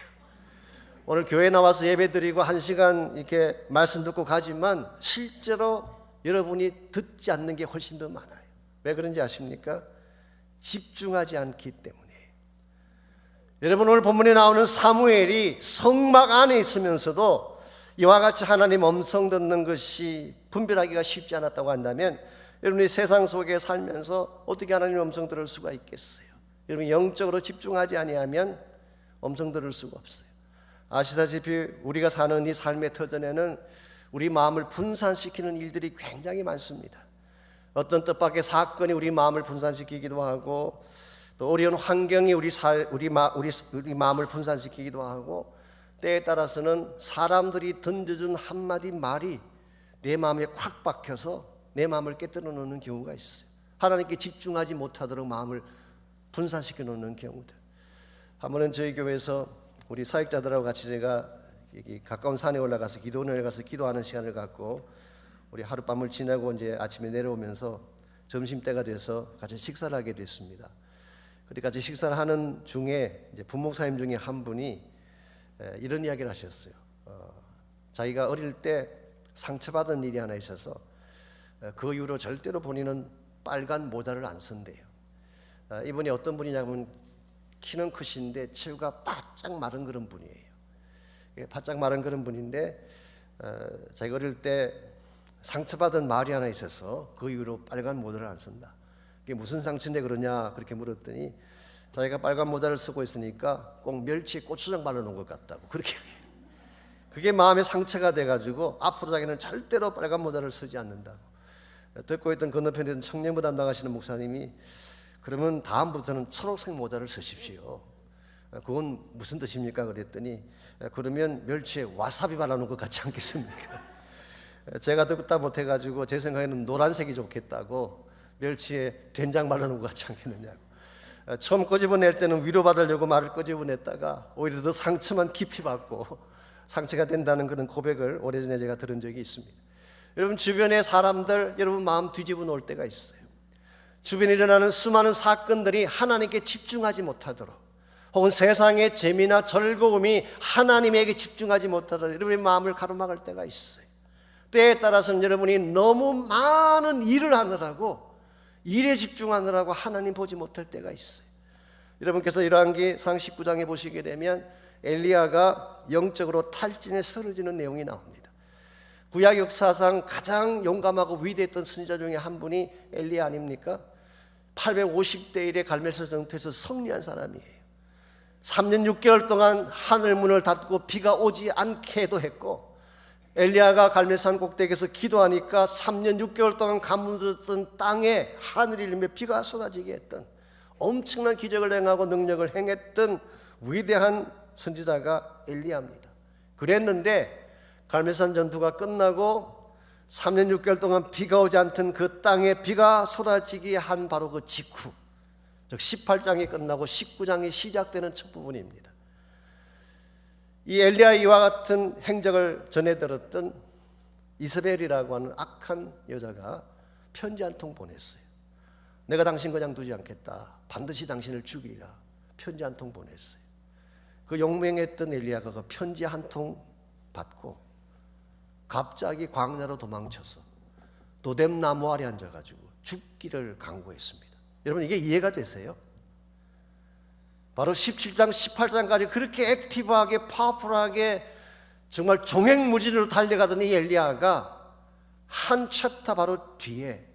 Speaker 1: 오늘 교회 나와서 예배 드리고 1시간 이렇게 말씀 듣고 가지만 실제로 여러분이 듣지 않는 게 훨씬 더 많아요. 왜 그런지 아십니까? 집중하지 않기 때문에. 여러분 오늘 본문에 나오는 사무엘이 성막 안에 있으면서도 이와 같이 하나님 음성 듣는 것이 분별하기가 쉽지 않았다고 한다면 여러분이 세상 속에 살면서 어떻게 하나님 음성 들을 수가 있겠어요? 여러분, 영적으로 집중하지 아니하면 엄청 들을 수가 없어요. 아시다시피 우리가 사는 이 삶의 터전에는 우리 마음을 분산시키는 일들이 굉장히 많습니다. 어떤 뜻밖의 사건이 우리 마음을 분산시키기도 하고, 또 어려운 환경이 우리 마음을 분산시키기도 하고, 때에 따라서는 사람들이 던져준 한마디 말이 내 마음에 콱 박혀서 내 마음을 깨뜨려 놓는 경우가 있어요. 하나님께 집중하지 못하도록 마음을 분산시켜 놓는 경우들. 한 번은 저희 교회에서 우리 사역자들하고 같이 제가 여기 가까운 산에 올라가서 기도원에 가서 기도하는 시간을 갖고, 우리 하룻밤을 지나고 이제 아침에 내려오면서 점심때가 돼서 같이 식사를 하게 됐습니다. 그렇게 같이 식사를 하는 중에 이제 부목사님 중에 한 분이 이런 이야기를 하셨어요. 자기가 어릴 때 상처받은 일이 하나 있어서 그 이후로 절대로 본인은 빨간 모자를 안 쓴대요. 이분이 어떤 분이냐면 키는 크신데 체구가 바짝 마른 그런 분이에요. 바짝 마른 그런 분인데 자기가 어릴 때 상처받은 말이 하나 있어서 그 이후로 빨간 모자를 안 쓴다. 그게 무슨 상처인데 그러냐 그렇게 물었더니, 자기가 빨간 모자를 쓰고 있으니까 꼭 멸치에 고추장 발라놓은 것 같다고 그렇게. 그게 마음의 상처가 돼가지고 앞으로 자기는 절대로 빨간 모자를 쓰지 않는다고. 듣고 있던 건너편에 있던 청년부 담당하시는 목사님이, 그러면 다음부터는 초록색 모자를 쓰십시오. 그건 무슨 뜻입니까? 그랬더니, 그러면 멸치에 와사비 발라놓은 것 같지 않겠습니까? 제가 듣다 못해가지고 제 생각에는 노란색이 좋겠다고, 멸치에 된장 발라놓은 것 같지 않겠느냐고. 처음 끄집어낼 때는 위로받으려고 말을 끄집어냈다가 오히려 더 상처만 깊이 받고 상처가 된다는 그런 고백을 오래전에 제가 들은 적이 있습니다. 여러분, 주변의 사람들, 여러분 마음 뒤집어 놓을 때가 있어요. 주변에 일어나는 수많은 사건들이 하나님께 집중하지 못하도록, 혹은 세상의 재미나 즐거움이 하나님에게 집중하지 못하도록 여러분의 마음을 가로막을 때가 있어요. 때에 따라서는 여러분이 너무 많은 일을 하느라고, 일에 집중하느라고 하나님 보지 못할 때가 있어요. 여러분께서 열왕기상 19장에 보시게 되면 엘리야가 영적으로 탈진에 쓰러지는 내용이 나옵니다. 구약 역사상 가장 용감하고 위대했던 선지자 중에 한 분이 엘리야 아닙니까? 850대 1의 갈멜산 전투에서 승리한 사람이에요. 3년 6개월 동안 하늘 문을 닫고 비가 오지 않게도 했고, 엘리야가 갈멜산 꼭대기에서 기도하니까 3년 6개월 동안 가물었던 땅에 하늘이 열리며 비가 쏟아지게 했던 엄청난 기적을 행하고 능력을 행했던 위대한 선지자가 엘리야입니다. 그랬는데 갈멜산 전투가 끝나고 3년 6개월 동안 비가 오지 않던 그 땅에 비가 쏟아지게 한 바로 그 직후, 즉 18장이 끝나고 19장이 시작되는 첫 부분입니다. 이 엘리야 이와 같은 행적을 전해 들었던 이스벨이라고 하는 악한 여자가 편지 한 통 보냈어요. 내가 당신 그냥 두지 않겠다, 반드시 당신을 죽이리라. 편지 한 통 보냈어요. 그 용맹했던 엘리야가 그 편지 한 통 받고 갑자기 광야로 도망쳐서 도뎀나무 아래 앉아가지고 죽기를 강구했습니다. 여러분, 이게 이해가 되세요? 바로 17장, 18장까지 그렇게 액티브하게, 파워풀하게 정말 종횡무진으로 달려가던 이 엘리야가 한 챕터 바로 뒤에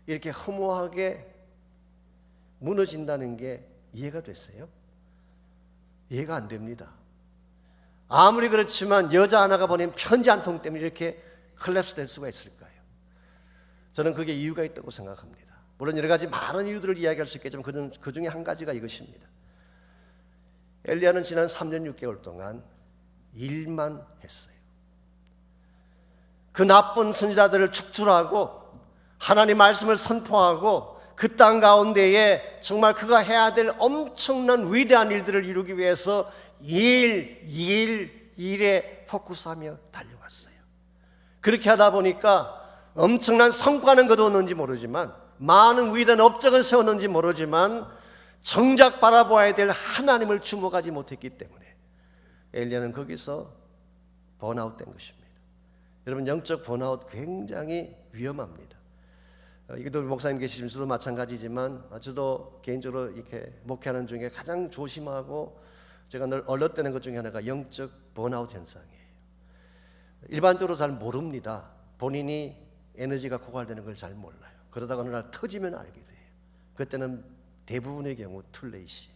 Speaker 1: 이렇게 허무하게 무너진다는 게 이해가 됐어요? 이해가 안 됩니다. 아무리 그렇지만 여자 하나가 보낸 편지 한 통 때문에 이렇게 컬랩스 될 수가 있을까요? 저는 그게 이유가 있다고 생각합니다. 물론 여러 가지 많은 이유들을 이야기할 수 있겠지만 그 중에 한 가지가 이것입니다. 엘리야는 지난 3년 6개월 동안 일만 했어요. 그 나쁜 선지자들을 축출하고 하나님 말씀을 선포하고 그 땅 가운데에 정말 그가 해야 될 엄청난 위대한 일들을 이루기 위해서 일에 포커스하며 달려왔어요. 그렇게 하다 보니까 엄청난 성과는 거두었는지 모르지만, 많은 위대한 업적을 세웠는지 모르지만 정작 바라보아야 될 하나님을 주목하지 못했기 때문에 엘리야는 거기서 번아웃된 것입니다. 여러분, 영적 번아웃 굉장히 위험합니다. 이것도 목사님 계시지만 저도 마찬가지지만, 저도 개인적으로 이렇게 목회하는 중에 가장 조심하고 제가 늘 얼럿대는 것 중에 하나가 영적 번아웃 현상이에요. 일반적으로 잘 모릅니다. 본인이 에너지가 고갈되는 걸 잘 몰라요. 그러다가 어느 날 터지면 알게 돼요. 그때는 대부분의 경우 툴레이시.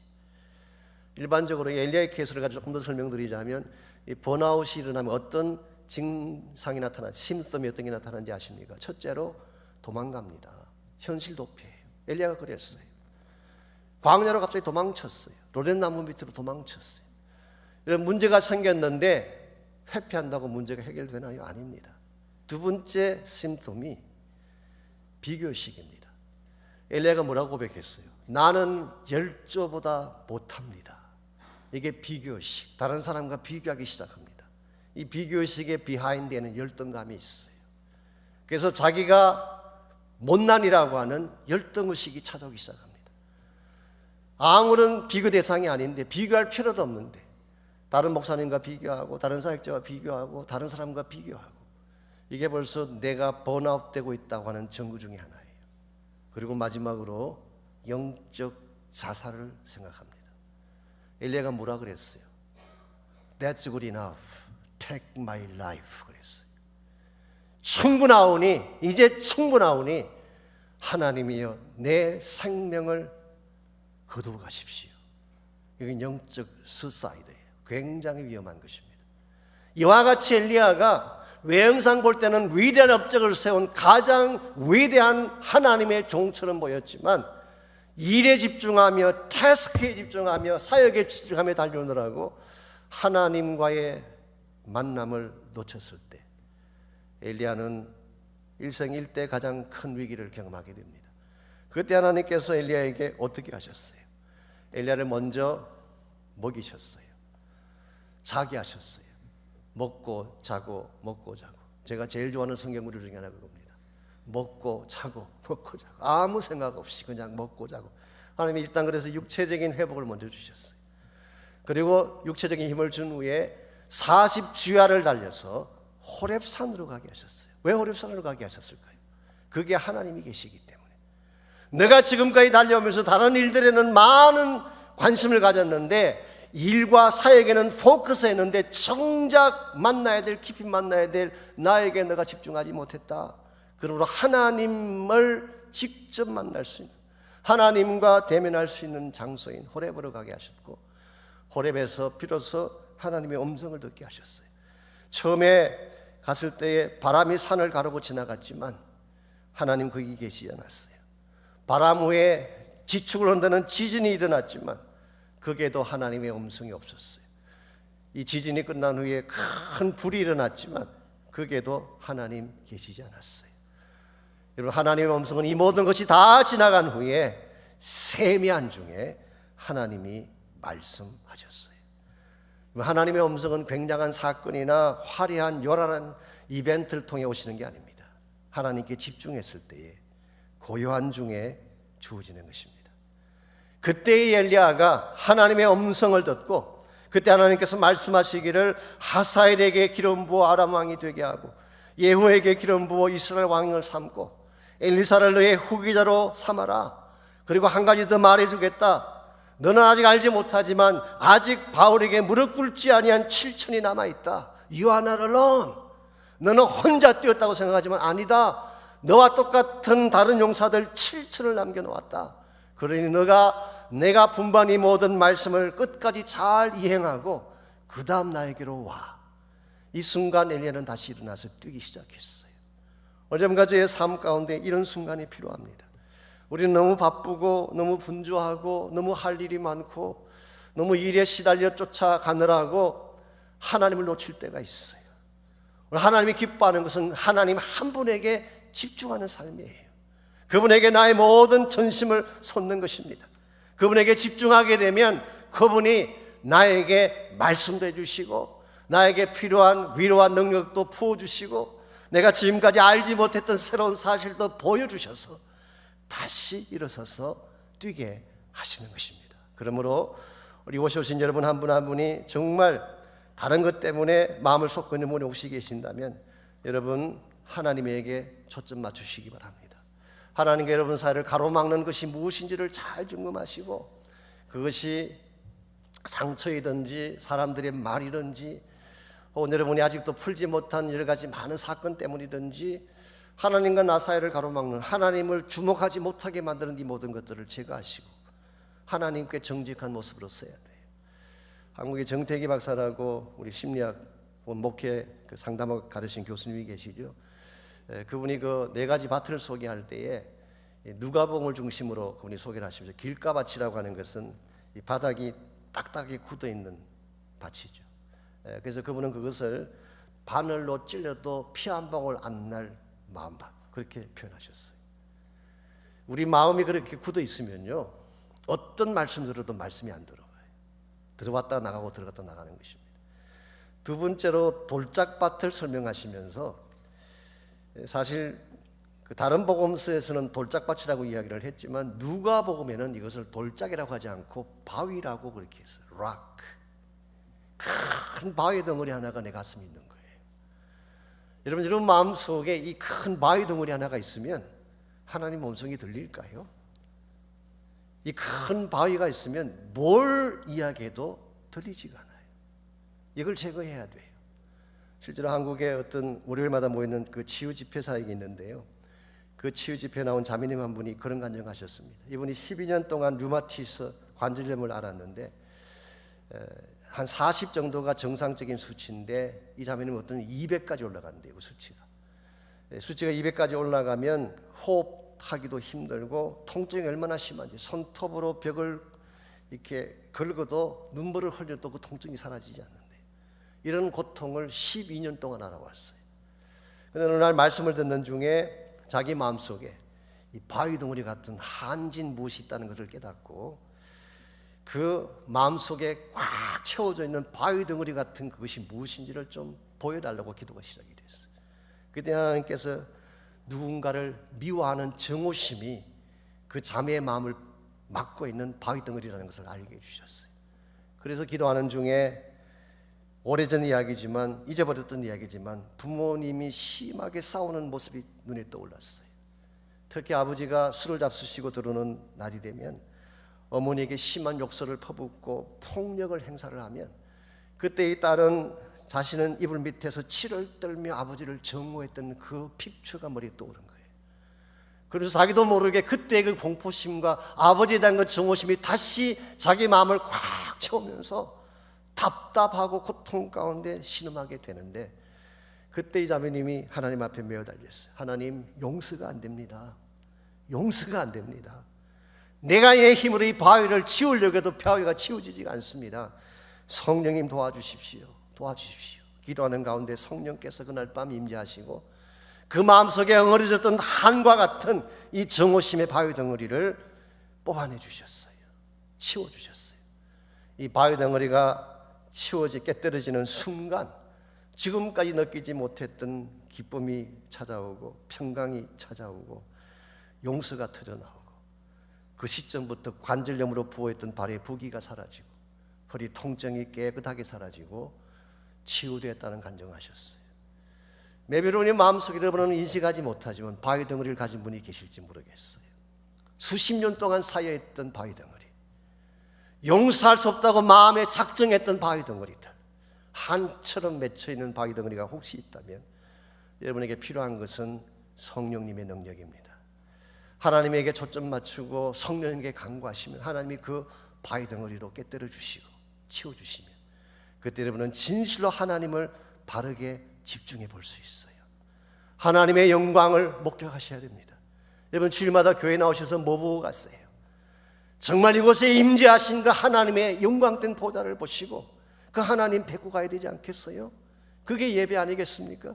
Speaker 1: 일반적으로 엘리야의 케이스를 가지고 조금 더 설명드리자면, 이 번아웃이 일어나면 어떤 증상이 심섬이 어떤 게 나타나는지 아십니까? 첫째로 도망갑니다. 현실 도피해요. 엘리야가 그랬어요. 광야로 갑자기 도망쳤어요. 로렌나무 밑으로 도망쳤어요. 이런 문제가 생겼는데 회피한다고 문제가 해결되나요? 아닙니다. 두 번째 심tom이 비교의식입니다. 엘리야가 뭐라고 고백했어요? 나는 열조보다 못합니다. 이게 비교의식, 다른 사람과 비교하기 시작합니다. 이 비교의식의 비하인드에는 열등감이 있어요. 그래서 자기가 못난이라고 하는 열등의식이 찾아오기 시작합니다. 아무런 비교 대상이 아닌데, 비교할 필요도 없는데 다른 목사님과 비교하고 다른 사역자와 비교하고 다른 사람과 비교하고, 이게 벌써 내가 번아웃되고 있다고 하는 증거 중에 하나예요. 그리고 마지막으로 영적 자살을 생각합니다. 엘리야가 뭐라 그랬어요? That's good enough. Take my life. 그랬어요. 충분하오니, 이제 충분하오니 하나님이여 내 생명을 거두어 가십시오. 이게 영적 수사이드예요. 굉장히 위험한 것입니다. 이와 같이 엘리야가 외형상 볼 때는 위대한 업적을 세운 가장 위대한 하나님의 종처럼 보였지만, 일에 집중하며 태스크에 집중하며 사역에 집중하며 달려오느라고 하나님과의 만남을 놓쳤을 때 엘리야는 일생일대 가장 큰 위기를 경험하게 됩니다. 그때 하나님께서 엘리야에게 어떻게 하셨어요? 엘리야를 먼저 먹이셨어요. 자게 하셨어요. 먹고 자고 먹고 자고. 제가 제일 좋아하는 성경 구절 중에 하나가 그겁니다. 먹고 자고 먹고 자고, 아무 생각 없이 그냥 먹고 자고. 하나님이 일단 그래서 육체적인 회복을 먼저 주셨어요. 그리고 육체적인 힘을 준 후에 40주야를 달려서 호렙산으로 가게 하셨어요. 왜 호렙산으로 가게 하셨을까요? 그게 하나님이 계시기 때문에. 내가 지금까지 달려오면서 다른 일들에는 많은 관심을 가졌는데, 일과 사역에는 포커스했는데 정작 만나야 될, 깊이 만나야 될 나에게 내가 집중하지 못했다. 그러므로 하나님을 직접 만날 수 있는, 하나님과 대면할 수 있는 장소인 호렙으로 가게 하셨고, 호렙에서 비로소 하나님의 음성을 듣게 하셨어요. 처음에 갔을 때에 바람이 산을 가르고 지나갔지만 하나님 거기 계시지 않았어요. 바람 후에 지축을 흔드는 지진이 일어났지만 거기에도 하나님의 음성이 없었어요. 이 지진이 끝난 후에 큰 불이 일어났지만 거기에도 하나님 계시지 않았어요. 여러분, 하나님의 음성은 이 모든 것이 다 지나간 후에 세미한 중에 하나님이 말씀하셨어요. 하나님의 음성은 굉장한 사건이나 화려한 요란한 이벤트를 통해 오시는 게 아닙니다. 하나님께 집중했을 때에 고요한 중에 주어지는 것입니다. 그때의 엘리야가 하나님의 음성을 듣고, 그때 하나님께서 말씀하시기를 하사엘에게 기름 부어 아람 왕이 되게 하고 예후에게 기름 부어 이스라엘 왕을 삼고 엘리사를 너의 후계자로 삼아라. 그리고 한 가지 더 말해주겠다. 너는 아직 알지 못하지만 아직 바울에게 무릎 꿇지 아니한 7천이 남아있다. You are not alone. 너는 혼자 뛰었다고 생각하지만 아니다. 너와 똑같은 다른 용사들 7천을 남겨놓았다. 그러니 내가 분반 이 모든 말씀을 끝까지 잘 이행하고 그 다음 나에게로 와. 이 순간 엘리야는 다시 일어나서 뛰기 시작했어요. 어제부터 저의 삶 가운데 이런 순간이 필요합니다. 우리는 너무 바쁘고 너무 분주하고 너무 할 일이 많고 너무 일에 시달려 쫓아가느라고 하나님을 놓칠 때가 있어요. 하나님이 기뻐하는 것은 하나님 한 분에게 집중하는 삶이에요. 그분에게 나의 모든 전심을 쏟는 것입니다. 그분에게 집중하게 되면 그분이 나에게 말씀도 해주시고 나에게 필요한 위로와 능력도 부어주시고 내가 지금까지 알지 못했던 새로운 사실도 보여주셔서 다시 일어서서 뛰게 하시는 것입니다. 그러므로 우리 오신 여러분 한 분 한 분이 정말 다른 것 때문에 마음을 쏟고 있는 분이 혹시 계신다면 여러분 하나님에게 초점 맞추시기 바랍니다. 하나님께 여러분 사이를 가로막는 것이 무엇인지를 잘 점검하시고 그것이 상처이든지 사람들의 말이든지 혹은 여러분이 아직도 풀지 못한 여러 가지 많은 사건 때문이든지 하나님과 나 사이를 가로막는 하나님을 주목하지 못하게 만드는 이 모든 것들을 제거하시고 하나님께 정직한 모습으로 써야 돼요. 한국의 정태기 박사라고 우리 심리학 목회 상담학 가르친 교수님이 계시죠. 그분이 그 네 가지 밭을 소개할 때에 누가복음을 중심으로 그분이 소개를 하시면서 길가밭이라고 하는 것은 이 바닥이 딱딱하게 굳어 있는 밭이죠. 그래서 그분은 그것을 바늘로 찔려도 피 한 방울 안 날 마음밭, 그렇게 표현하셨어요. 우리 마음이 그렇게 굳어 있으면요, 어떤 말씀 들어도 말씀이 안 들어와요. 들어왔다 나가고 들어갔다 나가는 것입니다. 두 번째로 돌짝밭을 설명하시면서, 사실 그 다른 복음서에서는 돌짝밭이라고 이야기를 했지만 누가복음에는 이것을 돌짝이라고 하지 않고 바위라고 그렇게 했어요. 락, 큰 바위 덩어리 하나가 내 가슴에 있는 거예요. 여러분, 여러분 마음속에 이 큰 바위 덩어리 하나가 있으면 하나님 음성이 들릴까요? 이 큰 바위가 있으면 뭘 이야기해도 들리지가 않아요. 이걸 제거해야 돼요. 실제로 한국에 어떤 월요일마다 모이는 그 치유 집회 사역이 있는데요, 그 치유 집회에 나온 자매님 한 분이 그런 간증하셨습니다. 이분이 12년 동안 류마티스 관절염을 앓았는데 한 40 정도가 정상적인 수치인데 이 자매님은 어떤 200까지 올라간대요. 그 수치가 200까지 올라가면 호흡하기도 힘들고 통증이 얼마나 심한지 손톱으로 벽을 이렇게 긁어도 눈물을 흘려도 그 통증이 사라지지 않는데, 이런 고통을 12년 동안 알아왔어요. 그런데 어느 날 말씀을 듣는 중에 자기 마음속에 이 바위 덩어리 같은 한진 무엇이 있다는 것을 깨닫고 그 마음속에 꽉 채워져 있는 바위 덩어리 같은 그것이 무엇인지를 좀 보여달라고 기도가 시작이 됐어요. 그때 하나님께서 누군가를 미워하는 정오심이 그 자매의 마음을 막고 있는 바위 덩어리라는 것을 알게 해주셨어요. 그래서 기도하는 중에 오래전 이야기지만, 잊어버렸던 이야기지만 부모님이 심하게 싸우는 모습이 눈에 떠올랐어요. 특히 아버지가 술을 잡수시고 들어오는 날이 되면 어머니에게 심한 욕설을 퍼붓고 폭력을 행사를 하면 그때 이 딸은 자신은 이불 밑에서 치를 떨며 아버지를 정오했던 그 픽처가 머리에 떠오른 거예요. 그래서 자기도 모르게 그때 그 공포심과 아버지에 대한 그 정오심이 다시 자기 마음을 꽉 채우면서 답답하고 고통 가운데 신음하게 되는데, 그때 이 자매님이 하나님 앞에 메어 달렸어요. 하나님, 용서가 안 됩니다. 용서가 안 됩니다. 내가 내 힘으로 이 바위를 치우려고 해도 바위가 치워지지가 않습니다. 성령님 도와주십시오. 도와주십시오. 기도하는 가운데 성령께서 그날 밤 임재하시고 그 마음속에 엉어려졌던 한과 같은 이 정오심의 바위 덩어리를 뽑아내 주셨어요. 치워주셨어요. 이 바위 덩어리가 치워지 깨뜨려지는 순간 지금까지 느끼지 못했던 기쁨이 찾아오고 평강이 찾아오고 용서가 터져나오고, 그 시점부터 관절염으로 부어있던 발의 부기가 사라지고 허리 통증이 깨끗하게 사라지고 치유되었다는 간증하셨어요. 매비로운의 마음속에 여러분은 인식하지 못하지만 바위 덩어리를 가진 분이 계실지 모르겠어요. 수십 년 동안 쌓여있던 바위 덩어리, 용서할 수 없다고 마음에 작정했던 바위 덩어리들, 한처럼 맺혀있는 바위 덩어리가 혹시 있다면 여러분에게 필요한 것은 성령님의 능력입니다. 하나님에게 초점 맞추고 성령님께 간구하시면 하나님이 그 바위 덩어리로 깨뜨려 주시고 치워주시면 그때 여러분은 진실로 하나님을 바르게 집중해 볼 수 있어요. 하나님의 영광을 목격하셔야 됩니다. 여러분, 주일마다 교회 나오셔서 뭐 보고 갔어요? 정말 이곳에 임재하신 그 하나님의 영광된 보좌를 보시고 그 하나님 뵙고 가야 되지 않겠어요? 그게 예배 아니겠습니까?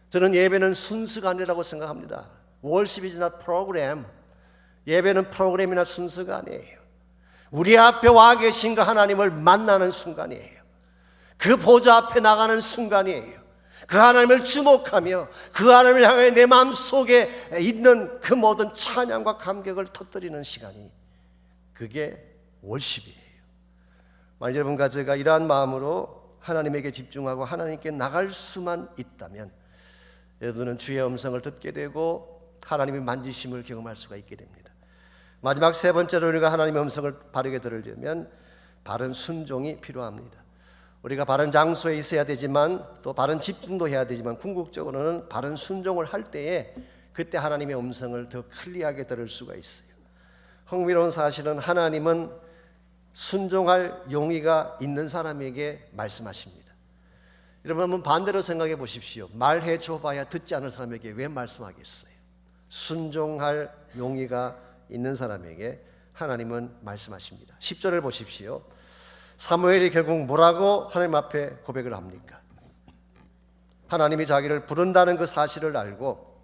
Speaker 1: 저는 예배는 순서가 아니라고 생각합니다. Worship is not program. 예배는 프로그램이나 순서가 아니에요. 우리 앞에 와 계신 그 하나님을 만나는 순간이에요. 그 보좌 앞에 나가는 순간이에요. 그 하나님을 주목하며 그 하나님을 향해 내 마음속에 있는 그 모든 찬양과 감격을 터뜨리는 시간이, 그게 월십이에요. 만약 여러분과 제가 이러한 마음으로 하나님에게 집중하고 하나님께 나갈 수만 있다면 여러분은 주의 음성을 듣게 되고 하나님의 만지심을 경험할 수가 있게 됩니다. 마지막 세 번째로 우리가 하나님의 음성을 바르게 들으려면 바른 순종이 필요합니다. 우리가 바른 장소에 있어야 되지만 또 바른 집중도 해야 되지만 궁극적으로는 바른 순종을 할 때에 그때 하나님의 음성을 더 클리어하게 들을 수가 있어요. 흥미로운 사실은 하나님은 순종할 용의가 있는 사람에게 말씀하십니다. 여러분 한번 반대로 생각해 보십시오. 말해 줘봐야 듣지 않을 사람에게 왜 말씀하겠어요? 순종할 용의가 있는 사람에게 하나님은 말씀하십니다. 10절을 보십시오. 사무엘이 결국 뭐라고 하나님 앞에 고백을 합니까? 하나님이 자기를 부른다는 그 사실을 알고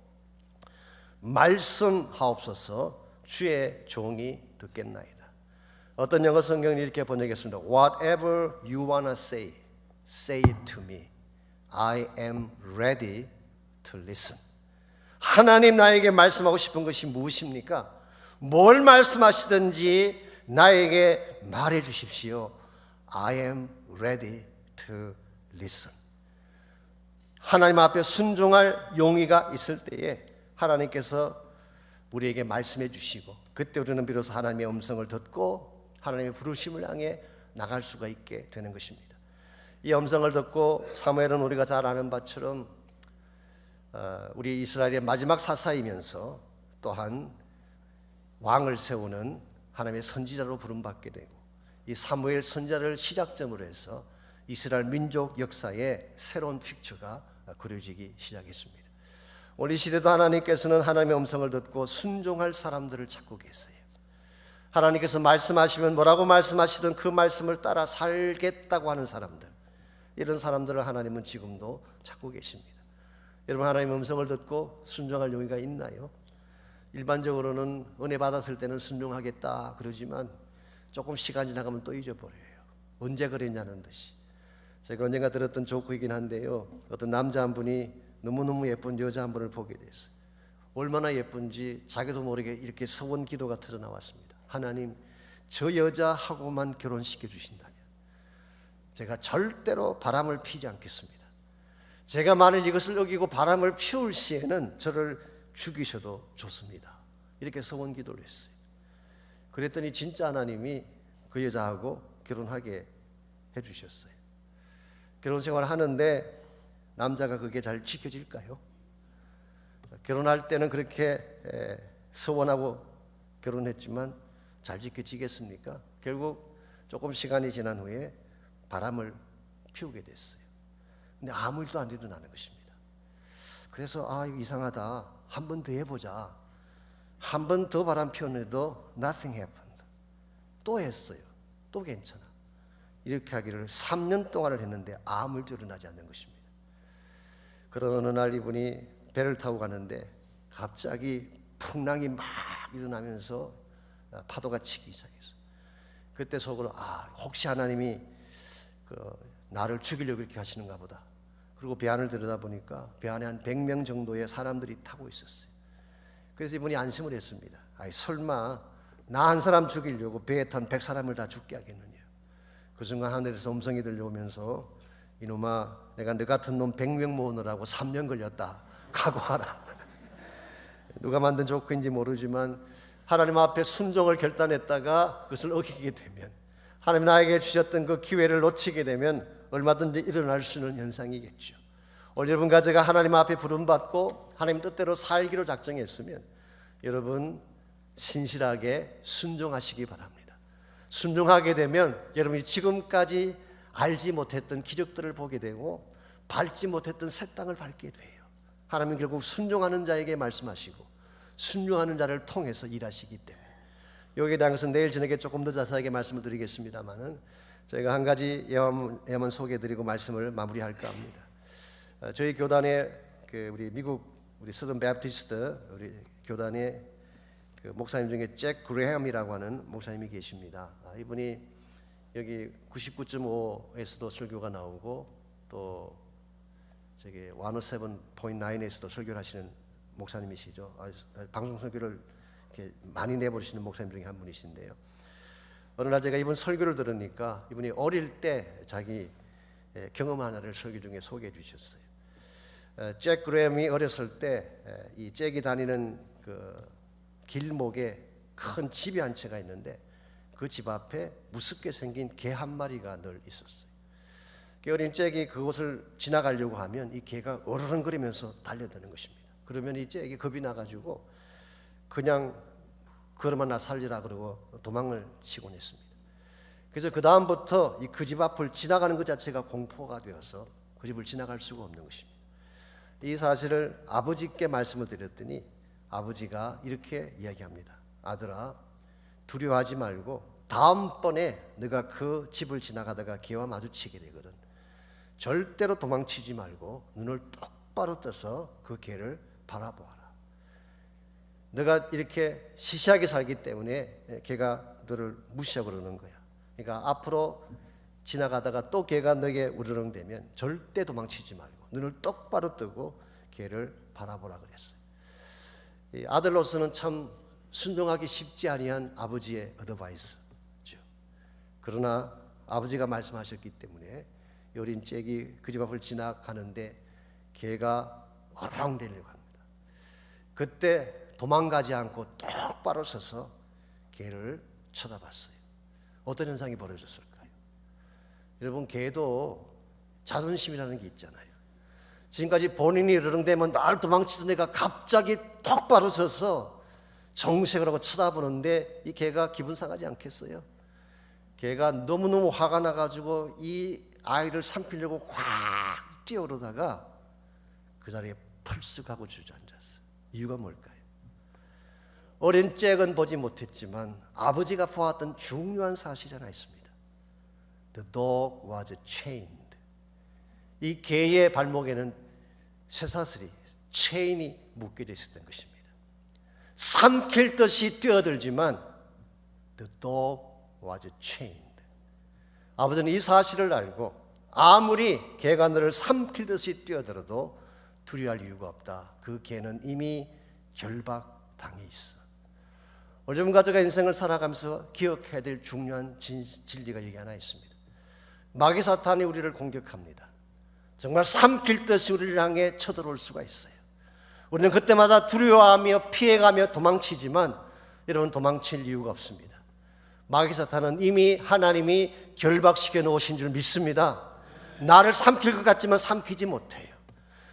Speaker 1: 말씀하옵소서 주의 종이 듣겠나이다. 어떤 영어 성경은 이렇게 번역했습니다. Whatever you wanna say, say it to me. I am ready to listen. 하나님 나에게 말씀하고 싶은 것이 무엇입니까? 뭘 말씀하시든지 나에게 말해 주십시오. I am ready to listen. 하나님 앞에 순종할 용의가 있을 때에 하나님께서 우리에게 말씀해 주시고, 그때 우리는 비로소 하나님의 음성을 듣고 하나님의 부르심을 향해 나갈 수가 있게 되는 것입니다. 이 음성을 듣고 사무엘은 우리가 잘 아는 바처럼 우리 이스라엘의 마지막 사사이면서 또한 왕을 세우는 하나님의 선지자로 부름받게 되고, 이 사무엘 선지자를 시작점으로 해서 이스라엘 민족 역사의 새로운 픽처가 그려지기 시작했습니다. 오늘 이 시대도 하나님께서는 하나님의 음성을 듣고 순종할 사람들을 찾고 계세요. 하나님께서 말씀하시면 뭐라고 말씀하시든 그 말씀을 따라 살겠다고 하는 사람들, 이런 사람들을 하나님은 지금도 찾고 계십니다. 여러분, 하나님의 음성을 듣고 순종할 용의가 있나요? 일반적으로는 은혜 받았을 때는 순종하겠다 그러지만 조금 시간 지나가면 또 잊어버려요. 언제 그랬냐는 듯이. 제가 언젠가 들었던 조크이긴 한데요, 어떤 남자 한 분이 너무너무 예쁜 여자 한 분을 보게 됐어요. 얼마나 예쁜지 자기도 모르게 이렇게 서원 기도가 터져나왔습니다. 하나님, 저 여자하고만 결혼시켜 주신다면 제가 절대로 바람을 피지 않겠습니다. 제가 만일 이것을 어기고 바람을 피울 시에는 저를 죽이셔도 좋습니다. 이렇게 서원 기도를 했어요. 그랬더니 진짜 하나님이 그 여자하고 결혼하게 해주셨어요. 결혼 생활을 하는데 남자가 그게 잘 지켜질까요? 결혼할 때는 그렇게 서원하고 결혼했지만 잘 지켜지겠습니까? 결국 조금 시간이 지난 후에 바람을 피우게 됐어요. 근데 아무 일도 안 일어나는 것입니다. 그래서 이거 이상하다, 한 번 더 해보자. 한 번 더 바람 피웠는데도 nothing happened. 또 했어요. 또 괜찮아. 이렇게 하기를 3년 동안을 했는데 아무 일도 일어나지 않는 것입니다. 그런 어느 날 이분이 배를 타고 가는데 갑자기 풍랑이 막 일어나면서 파도가 치기 시작했어요. 그때 속으로 혹시 하나님이 나를 죽이려고 그렇게 하시는가 보다. 그리고 배 안을 들여다보니까 배 안에 한 100명 정도의 사람들이 타고 있었어요. 그래서 이분이 안심을 했습니다. 설마 나 한 사람 죽이려고 배에 탄 100사람을 다 죽게 하겠느냐. 그 순간 하늘에서 음성이 들려오면서 이놈아, 내가 너 같은 놈 100명 모으느라고 3년 걸렸다. 각오하라. 누가 만든 조크인지 모르지만 하나님 앞에 순종을 결단했다가 그것을 어기게 되면, 하나님 나에게 주셨던 그 기회를 놓치게 되면 얼마든지 일어날 수 있는 현상이겠죠. 오늘 여러분과 제가 하나님 앞에 부름받고 하나님 뜻대로 살기로 작정했으면 여러분 신실하게 순종하시기 바랍니다. 순종하게 되면 여러분이 지금까지 알지 못했던 기적들을 보게 되고 밟지 못했던 새 땅을 밟게 돼요. 하나님은 결국 순종하는 자에게 말씀하시고 순종하는 자를 통해서 일하시기 때문에, 여기에 대한 것은 내일 저녁에 조금 더 자세하게 말씀을 드리겠습니다만은 저희가 한 가지 예만 소개해드리고 말씀을 마무리할까 합니다. 저희 교단에 우리 미국 우리 서던 베프티스트 우리 교단에 목사님 중에 잭 그레햄이라고 하는 목사님이 계십니다. 이분이 여기 99.5에서도 설교가 나오고 또 저기 107.9에서도 설교를 하시는 목사님이시죠. 방송 설교를 이렇게 많이 내버리시는 목사님 중에 한 분이신데요. 어느 날 제가 이분 설교를 들으니까 이분이 어릴 때 자기 경험 하나를 설교 중에 소개해 주셨어요. 잭 그레햄이 어렸을 때 이 잭이 다니는 그 길목에 큰 집이 한 채가 있는데 그 집 앞에 무섭게 생긴 개 한 마리가 늘 있었어요. 어린 잭이 그곳을 지나가려고 하면 이 개가 어르렁거리면서 달려드는 것입니다. 그러면 이 잭이 겁이 나가지고 그냥 그러면 나 살리라 그러고 도망을 치곤 했습니다. 그래서 그 다음부터 이 그 집 앞을 지나가는 것 자체가 공포가 되어서 그 집을 지나갈 수가 없는 것입니다. 이 사실을 아버지께 말씀을 드렸더니 아버지가 이렇게 이야기합니다. 아들아, 두려워하지 말고 다음번에 네가 그 집을 지나가다가 개와 마주치게 되거든. 절대로 도망치지 말고 눈을 똑바로 떠서 그 개를 바라보아라. 네가 이렇게 시시하게 살기 때문에 개가 너를 무시하고 그러는 거야. 그러니까 앞으로 지나가다가 또 개가 너에게 우르렁대면 절대 도망치지 말고 눈을 똑바로 뜨고 개를 바라보라 그랬어요. 이 아들로서는 참 순종하기 쉽지 아니한 아버지의 어드바이스죠. 그러나 아버지가 말씀하셨기 때문에 어린 잭이 그 집 앞을 지나가는데 개가 어렁대려고 합니다. 그때 도망가지 않고 똑바로 서서 개를 쳐다봤어요. 어떤 현상이 벌어졌을까요? 여러분, 개도 자존심이라는 게 있잖아요. 지금까지 본인이 으르렁대면 날 도망치던 애가 갑자기 똑바로 서서 정색을 하고 쳐다보는데 이 개가 기분 상하지 않겠어요? 개가 너무너무 화가 나가지고 이 아이를 삼키려고 확 뛰어오르다가 그 자리에 펄쓱 하고 주저앉았어요. 이유가 뭘까요? 어린 잭은 보지 못했지만 아버지가 보았던 중요한 사실이 하나 있습니다. The dog was chained. 이 개의 발목에는 쇠사슬이, 체인이 묶여져 있었던 것입니다. 삼킬 듯이 뛰어들지만 The dog was chained. 아버지는 이 사실을 알고 아무리 개가 너를 삼킬 듯이 뛰어들어도 두려워할 이유가 없다. 그 개는 이미 결박당해 있어. 여러분 가족가 인생을 살아가면서 기억해야 될 중요한 진리가 여기 하나 있습니다. 마귀 사탄이 우리를 공격합니다. 정말 삼킬 듯이 우리를 향해 쳐들어올 수가 있어요. 우리는 그때마다 두려워하며 피해가며 도망치지만 여러분, 도망칠 이유가 없습니다. 마귀 사탄은 이미 하나님이 결박시켜 놓으신 줄 믿습니다. 나를 삼킬 것 같지만 삼키지 못해요.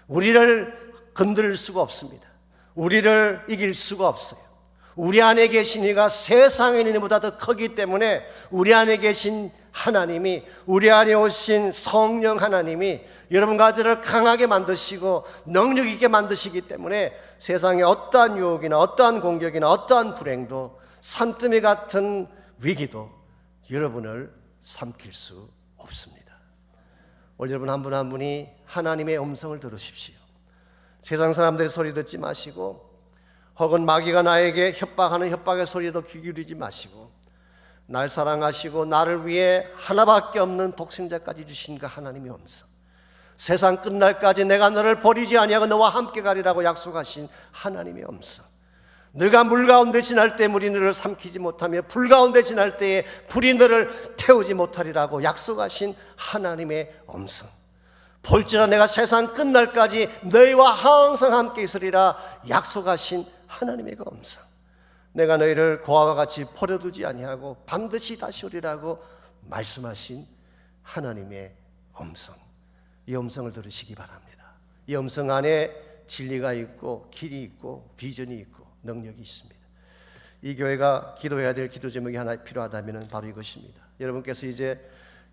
Speaker 1: 우리를 건드릴 수가 없습니다. 우리를 이길 수가 없어요. 우리 안에 계신 이가 세상에 있는 이보다 더 크기 때문에 우리 안에 계신 하나님이, 우리 안에 오신 성령 하나님이 여러분 가족을 강하게 만드시고 능력 있게 만드시기 때문에 세상에 어떠한 유혹이나 어떠한 공격이나 어떠한 불행도 산더미 같은 위기도 여러분을 삼킬 수 없습니다. 오늘 여러분 한 분 한 분이 하나님의 음성을 들으십시오. 세상 사람들의 소리 듣지 마시고, 혹은 마귀가 나에게 협박하는 협박의 소리에도 귀 기울이지 마시고, 날 사랑하시고 나를 위해 하나밖에 없는 독생자까지 주신 그 하나님의 음성, 세상 끝날까지 내가 너를 버리지 아니하고 너와 함께 가리라고 약속하신 하나님의 음성, 너가 물 가운데 지날 때 물이 너를 삼키지 못하며 불 가운데 지날 때에 불이 너를 태우지 못하리라고 약속하신 하나님의 음성, 볼지라 내가 세상 끝날까지 너희와 항상 함께 있으리라 약속하신 하나님의 그 음성, 내가 너희를 고아와 같이 버려두지 아니하고 반드시 다시 오리라고 말씀하신 하나님의 음성, 이 음성을 들으시기 바랍니다. 이 음성 안에 진리가 있고 길이 있고 비전이 있고 능력이 있습니다. 이 교회가 기도해야 될 기도 제목이 하나 필요하다면 바로 이것입니다. 여러분께서 이제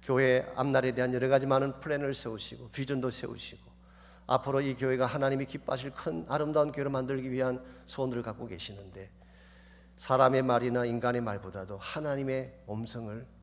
Speaker 1: 교회 앞날에 대한 여러 가지 많은 플랜을 세우시고 비전도 세우시고 앞으로 이 교회가 하나님이 기뻐하실 큰 아름다운 교회를 만들기 위한 소원을 갖고 계시는데, 사람의 말이나 인간의 말보다도 하나님의 음성을